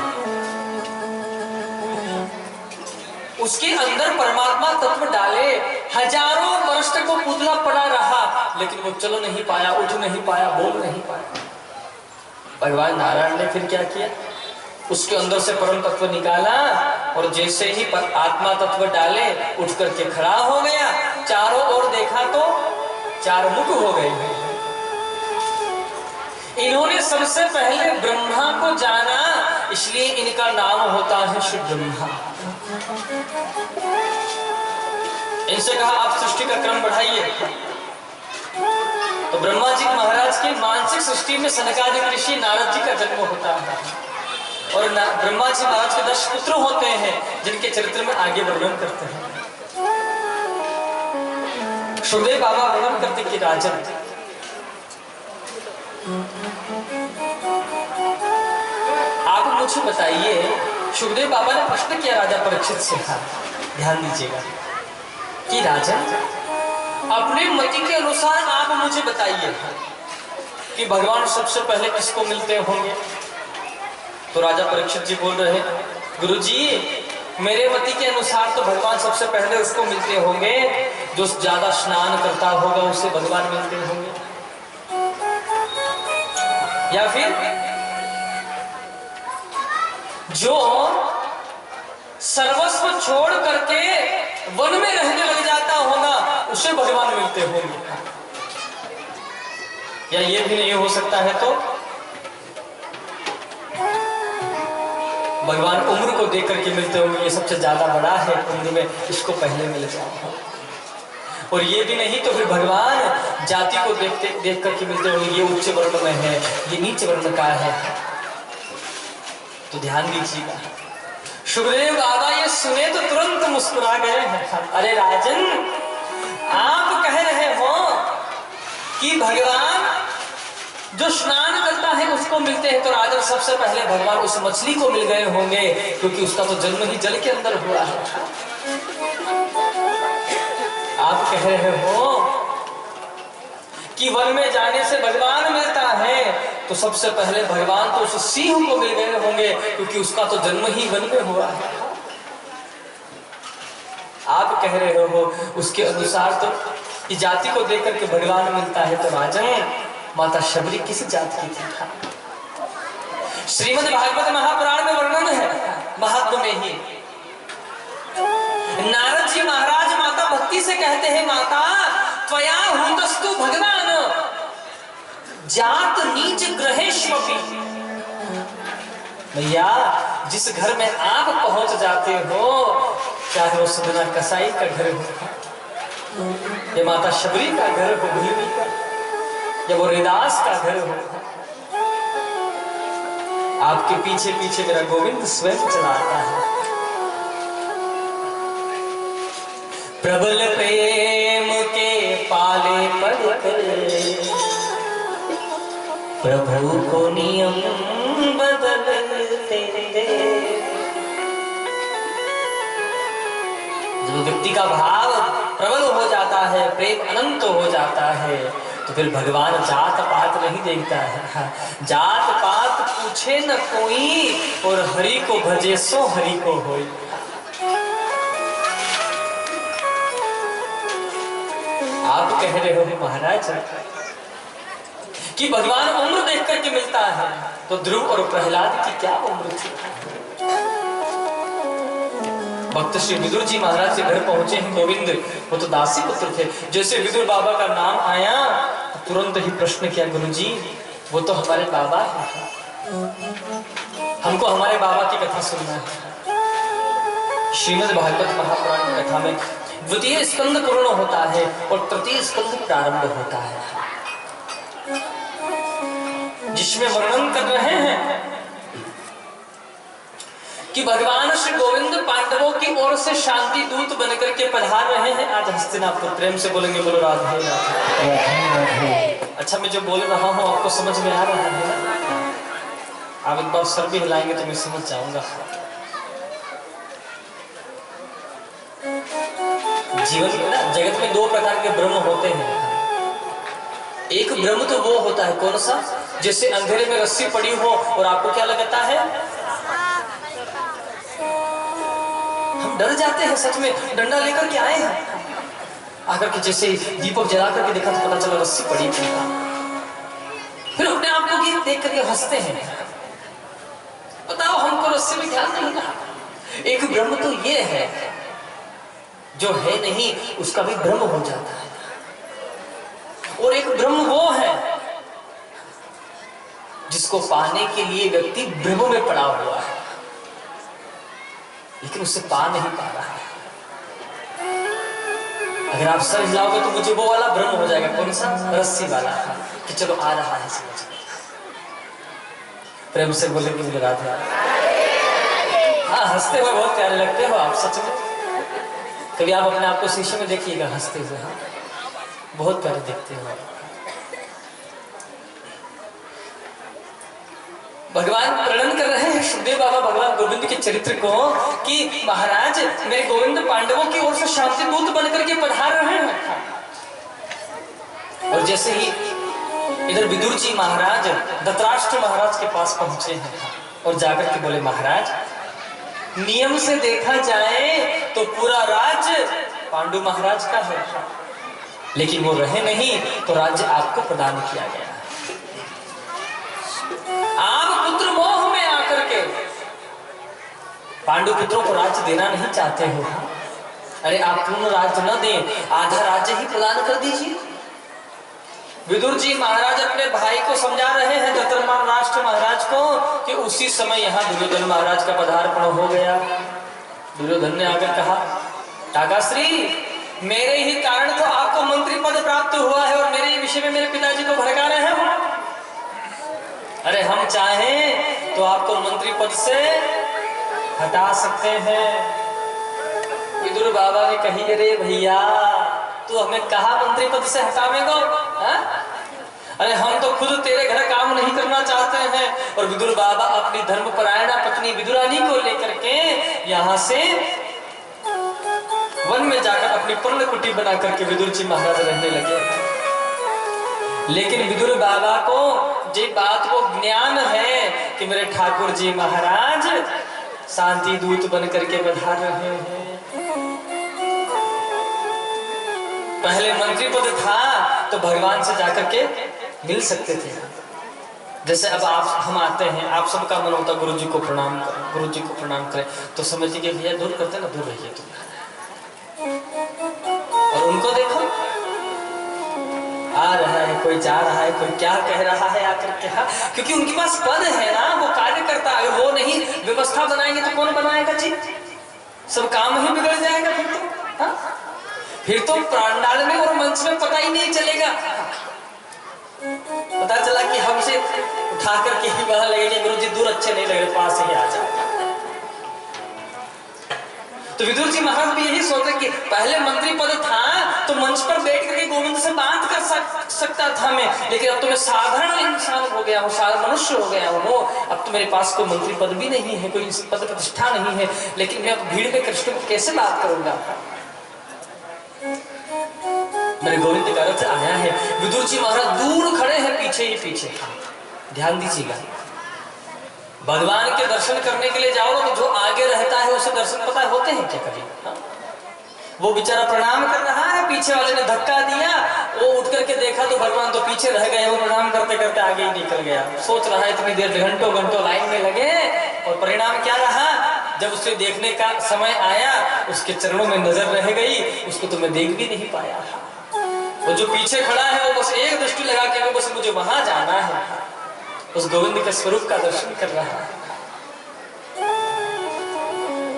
उसके अंदर परमात्मा तत्व डाले, हजारों वर्ष तक वो पुतला पड़ा रहा, लेकिन वो चल नहीं पाया, उठ नहीं पाया, बोल नहीं पाया। भगवान नारायण ने फिर क्या किया, उसके अंदर से परम तत्व निकाला और जैसे ही आत्मा तत्व डाले, उठ करके खड़ा हो गया। चारों ओर देखा तो 4 मुख हो गए। इन्होंने सबसे पहले ब्रह्मा को जाना, इसलिए इनका नाम होता है श्री ब्रह्मा। इनसे कहा आप सृष्टि का क्रम बढ़ाइए। तो ब्रह्मा जी महाराज की मानसिक सृष्टि में सनकादिक ऋषि नारद जी का जन्म होता है और ब्रह्मा जी महाराज के 10 पुत्र होते हैं, जिनके चरित्र में आगे वर्णन करते हैं। सुखदेव बाबा वर्णन करते कि राजन, आप मुझे बताइए, सुखदेव बाबा ने प्रश्न किया राजा परीक्षित से, ध्यान दीजिएगा कि राजन, अपने मति के अनुसार आप मुझे बताइए कि भगवान सबसे पहले किसको मिलते होंगे? तो राजा परीक्षित जी बोल रहे, गुरुजी, मेरे मति के अनुसार तो भगवान सबसे पहले उसको मिलते होंगे जो ज्यादा स्नान करता होगा, उससे भगवान मिलते होंगे, या फिर जो सर्वस्व छोड़ करके वन में रहने लग जाता होगा, उसे भगवान मिलते होंगे, या ये भी नहीं हो सकता है तो भगवान उम्र को देख करके मिलते होंगे, ये सबसे ज्यादा बड़ा है उम्र में, इसको पहले मिल जाओ। और ये भी नहीं तो फिर भगवान जाति को देख करके मिलते होंगे, ये उच्च वर्ण में है, ये नीच वर्ण का है। तो ध्यान दीजिएगा, सुखदेव बाबा ये सुने तो तुरंत मुस्कुरा गए हैं। अरे राजन, आप कह रहे हो कि भगवान जो स्नान करता है उसको मिलते हैं, तो राजन सबसे पहले भगवान उस मछली को मिल गए होंगे, क्योंकि उसका तो जन्म ही जल के अंदर हुआ है। आप कह रहे हो कि वन में जाने से भगवान मिलता है, तो सबसे पहले भगवान तो उस सिंह को मिल गए होंगे, क्योंकि उसका तो जन्म ही वन में हुआ है। आप कह रहे हो उसके अनुसार तो कि जाति को देख करके भगवान मिलता है, तो राजन माता शबरी किस जाति की थी? श्रीमद् भागवत महापुराण में वर्णन है, महात्म में ही नारद जी महाराज माता भक्ति से कहते हैं, माता त्वया हुतस्तु भगवान जात नीच ग्रहेष्वपि। भैया, जिस घर में आप पहुंच जाते हो, चाहे वो सदना कसाई का घर हो, या माता शबरी का घर हो, भीमी का, या वो हरिदास का घर हो, आपके पीछे पीछे मेरा गोविंद स्वयं चला आता है। प्रबल प्रेम के पाले पड़कर प्रभु को नियम बदलते। जब व्यक्ति का भाव प्रबल हो जाता है, प्रेम अनंत हो जाता है, तो फिर भगवान जात पात नहीं देखता है। जात पात पूछे न कोई, और हरि को भजे सो हरि को होई। आप कह रहे हो महाराज कि भगवान उम्र देख करके मिलता है, तो ध्रुव और प्रहलाद की क्या उम्र थी? भक्त श्री विदुर जी महाराज से घर पहुंचे हैं गोविंद, वो तो दासी पुत्र थे। जैसे विदुर बाबा का नाम आया, तो तुरंत ही प्रश्न किया, गुरुजी वो तो हमारे बाबा हैं, हमको हमारे बाबा की कथा सुनना है। श्रीमद् भागवत महापुराण की कथा में द्वितीय स्कंद पूर्ण होता है और तृतीय स्कंद प्रारंभ होता है, जिसमें वर्णन कर रहे हैं कि भगवान श्री गोविंद पांडवों की ओर से शांति दूत बनकर के पधार रहे हैं आज हस्तिनापुर। प्रेम से बोलेंगे, बोलो राधे राधे। अच्छा, मैं जो बोल रहा हूँ आपको समझ में आ रहा है? आप एक बार सर भी हिलाएंगे तो मैं समझ जाऊंगा। जीवन में ना, जगत में दो प्रकार के ब्रह्म होते हैं। एक ब्रह्म तो वो होता है, कौन सा? जैसे अंधेरे में रस्सी पड़ी हो और आपको क्या लगता है, हम डर जाते हैं, सच में डंडा लेकर के आए हैं, आकर के जैसे दीपक जला करके देखा तो पता चला रस्सी पड़ी थी। फिर अपने आप को गीत देख करके हंसते हैं, बताओ हमको रस्सी में ध्यान नहीं रहा। एक ब्रह्म तो ये है, जो है नहीं उसका भी ब्रह्म हो जाता है, और एक ब्रह्म वो है जिसको पाने के लिए व्यक्ति ब्रह्म में पड़ा हुआ है, लेकिन उसे पा नहीं पा रहा है। अगर आप सर हिलाओगे तो मुझे वो वाला ब्रह्म हो जाएगा, कौन सा? रस्सी वाला, कि चलो आ रहा है समझ। प्रेम से बोले कि मुझे राधे। हाँ, हंसते हुए बहुत प्यारे लगते हो आप, सच में। कभी आप अपने आप को शीशे में देखिएगा हंसते हुए, हाँ बहुत प्यारे दिखते हो। भगवान वर्णन कर रहे हैं सुखदेव बाबा भगवान गोविंद के चरित्र को कि महाराज मेरे गोविंद पांडवों की ओर से शांति दूत बनकर के पधार रहे हैं। और जैसे ही इधर विदुर जी महाराज धृतराष्ट्र महाराज के पास पहुंचे हैं और जाकर के बोले, महाराज नियम से देखा जाए तो पूरा राज्य पांडु महाराज का है, लेकिन वो रहे नहीं तो राज्य आपको प्रदान किया गया। आप पुत्र मोह में आकर के पांडु पुत्रों को राज्य देना नहीं चाहते हो। अरे आप पूर्ण राज्य न दें, आधा राज्य ही प्रदान कर दीजिए। विदुर जी महाराज अपने भाई को समझा रहे हैं धृतराष्ट्र महाराज को कि उसी समय यहाँ दुर्योधन महाराज का पदार्पण हो गया। दुर्योधन ने आकर कहा, काकाश्री मेरे ही कारण तो आपको मंत्री पद प्राप्त हुआ है और मेरे विषय में मेरे पिताजी को भड़का रहे हो। अरे हम चाहें तो आपको मंत्री पद से हटा सकते हैं। विदुर बाबा ने कही, अरे भैया तू हमें कहा मंत्री पद से हटावेगा? अरे हम तो खुद तेरे घर काम नहीं करना चाहते हैं। और विदुर बाबा अपनी धर्मपरायणा पत्नी विदुरानी को लेकर के यहाँ से वन में जाकर अपनी पर्ण कुटी बना करके विदुर जी महाराज रहने लगे। लेकिन विदुर बाबा को ये बात को ज्ञान है कि मेरे ठाकुर जी महाराज शांति दूत बन करके पधार रहे हैं। पहले मंत्री पद था तो भगवान से जाकर के मिल सकते थे। जैसे अब आप हम आते हैं, आप सबका मन होता गुरु जी को प्रणाम करें, गुरु जी को प्रणाम करें, तो समझिए कि भैया दूर करते ना, दूर रहिए तुम। और उनको देखो, आ रहा है कोई, जा रहा है कोई, क्या कह रहा है आकर के। हाँ, क्योंकि उनके पास पद है ना, वो कार्य करता है। वो नहीं व्यवस्था बनाएंगे तो कौन बनाएगा जी? सब काम ही बिगड़ जाएगा फिर तो। हाँ? फिर तो प्रांडाल में और मंच में पता ही नहीं चलेगा। पता चला कि हमसे उठा करके ही वहां लगेगा, गुरु जी दूर अच्छे नहीं लग रहे, पास ही आ जाए। तो विदुर जी महाराज भी यही सोचे कि पहले मंत्री पद था तो मंच पर बैठ करके गोविंद से बात कर सकता था मैं, लेकिन अब तो मैं साधारण इंसान हो गया हूँ, साधारण मनुष्य हो गया हूँ। अब तो मेरे पास कोई मंत्री पद भी नहीं है, कोई पद प्रतिष्ठा नहीं है, लेकिन मैं अब भीड़ में कृष्ण को कैसे बात करूंगा? मेरे गोविंद का रथ आया है। विदुर जी महाराज दूर खड़े हैं, पीछे ही पीछे। ध्यान दीजिएगा, भगवान के दर्शन करने के लिए जाओ तो जो आगे रहता है उसे दर्शन पता होते हैं क्या कभी? हाँ? वो बेचारा प्रणाम कर रहा है, पीछे वाले ने धक्का दिया, वो उठ करके देखा तो भगवान तो पीछे रह गए, वो प्रणाम करते करते आगे ही निकल गया। सोच रहा है इतनी देर घंटों घंटों लाइन में लगे, और परिणाम क्या रहा? जब उसे देखने का समय आया, उसके चरणों में नजर रह गई, उसको तो मैं देख भी नहीं पाया। वो जो पीछे खड़ा है वो बस एक दृष्टि लगा के बस मुझे वहां जाना है, उस गोविंद के स्वरूप का दर्शन कर रहा है।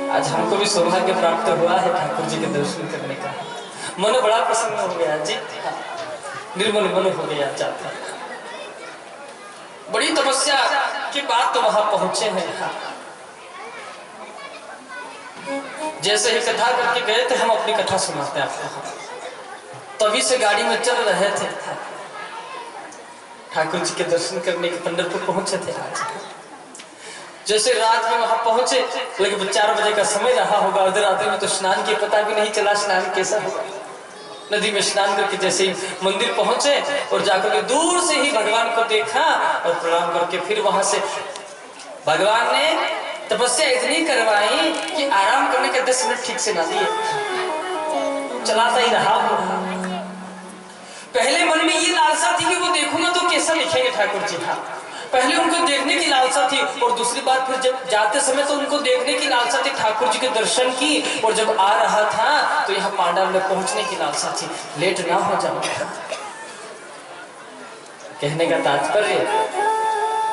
आज हमको भी सौभाग्य प्राप्त हुआ है ठाकुर जी के दर्शन करने का। मन बड़ा प्रसन्न हो गया जी, निर्मल मन हो गया जाता। बड़ी तपस्या के बाद तो वहां पहुंचे हैं। जैसे ही कथा करके गए थे, हम अपनी कथा सुनाते हैं आपको। तभी से गाड़ी में चल रहे थे, ठाकुर जी के दर्शन करने के पंढरपुर पहुंचे थे। आज जैसे रात में वहां पहुंचे, लगभग 4 बजे का समय रहा होगा। उधर रात्रि में तो स्नान की पता भी नहीं चला, स्नान कैसा होगा। नदी में स्नान करके जैसे ही मंदिर पहुंचे और जाकर के दूर से ही भगवान को देखा और प्रणाम करके फिर वहां से भगवान ने तपस्या इतनी करवाई कि आराम करने के 10 मिनट ठीक से ना दिए, चलाता ही रहा। पहले मन में ये लालसा थी कि वो देखूंगा तो कैसा लिखेंगे ठाकुर जी। हाँ, पहले उनको देखने की लालसा थी, और दूसरी बात फिर जब जाते समय तो उनको देखने की लालसा थी, ठाकुर जी के दर्शन की। और जब आ रहा था तो यहाँ पांडाल में पहुंचने की लालसा थी, लेट ना हो जाओ। कहने का तात्पर्य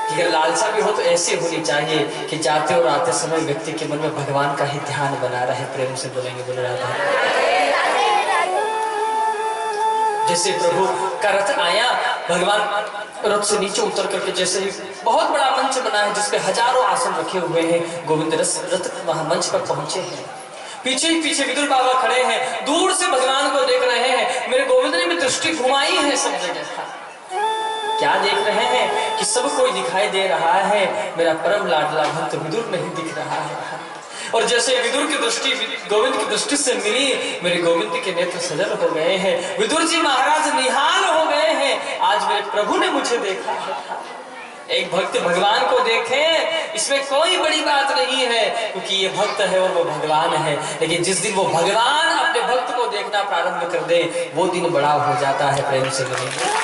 कि अगर लालसा भी हो तो ऐसी होनी चाहिए कि जाते और आते समय व्यक्ति के मन में भगवान का ही ध्यान बना रहे। प्रेम से बोलेंगे, बोले राधा। जैसे प्रभु का रथ आया, भगवान रथ से नीचे उतर करके जैसे ही बहुत बड़ा मंच बना है जिसपे हजारों आसन रखे हुए हैं, गोविंद रथ वहां मंच पर पहुंचे हैं। पीछे ही पीछे विदुर बाबा खड़े हैं, दूर से भगवान को देख रहे हैं। मेरे गोविंद ने भी दृष्टि घुमाई है सब जगह। क्या देख रहे हैं कि सब कोई दिखाई दे रहा है, मेरा परम लाडला भक्त विदुर नहीं दिख रहा है। और जैसे विदुर की दृष्टि गोविंद की दृष्टि से मिली, मेरे गोविंद के नेत्र सजल हो गए हैं। विदुर जी महाराज निहाल हो गए हैं, आज मेरे प्रभु ने मुझे देखा है। एक भक्त भगवान को देखे, इसमें कोई बड़ी बात नहीं है, क्योंकि ये भक्त है और वो भगवान है। लेकिन जिस दिन वो भगवान अपने भक्त को देखना प्रारंभ कर दे, वो दिन बड़ा हो जाता है। प्रेम से बोलेंगे,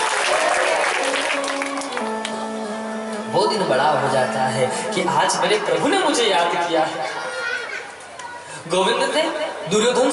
वो दिन बड़ा हो जाता है कि आज मेरे प्रभु ने मुझे याद किया है। गोविंद ने दुर्योधन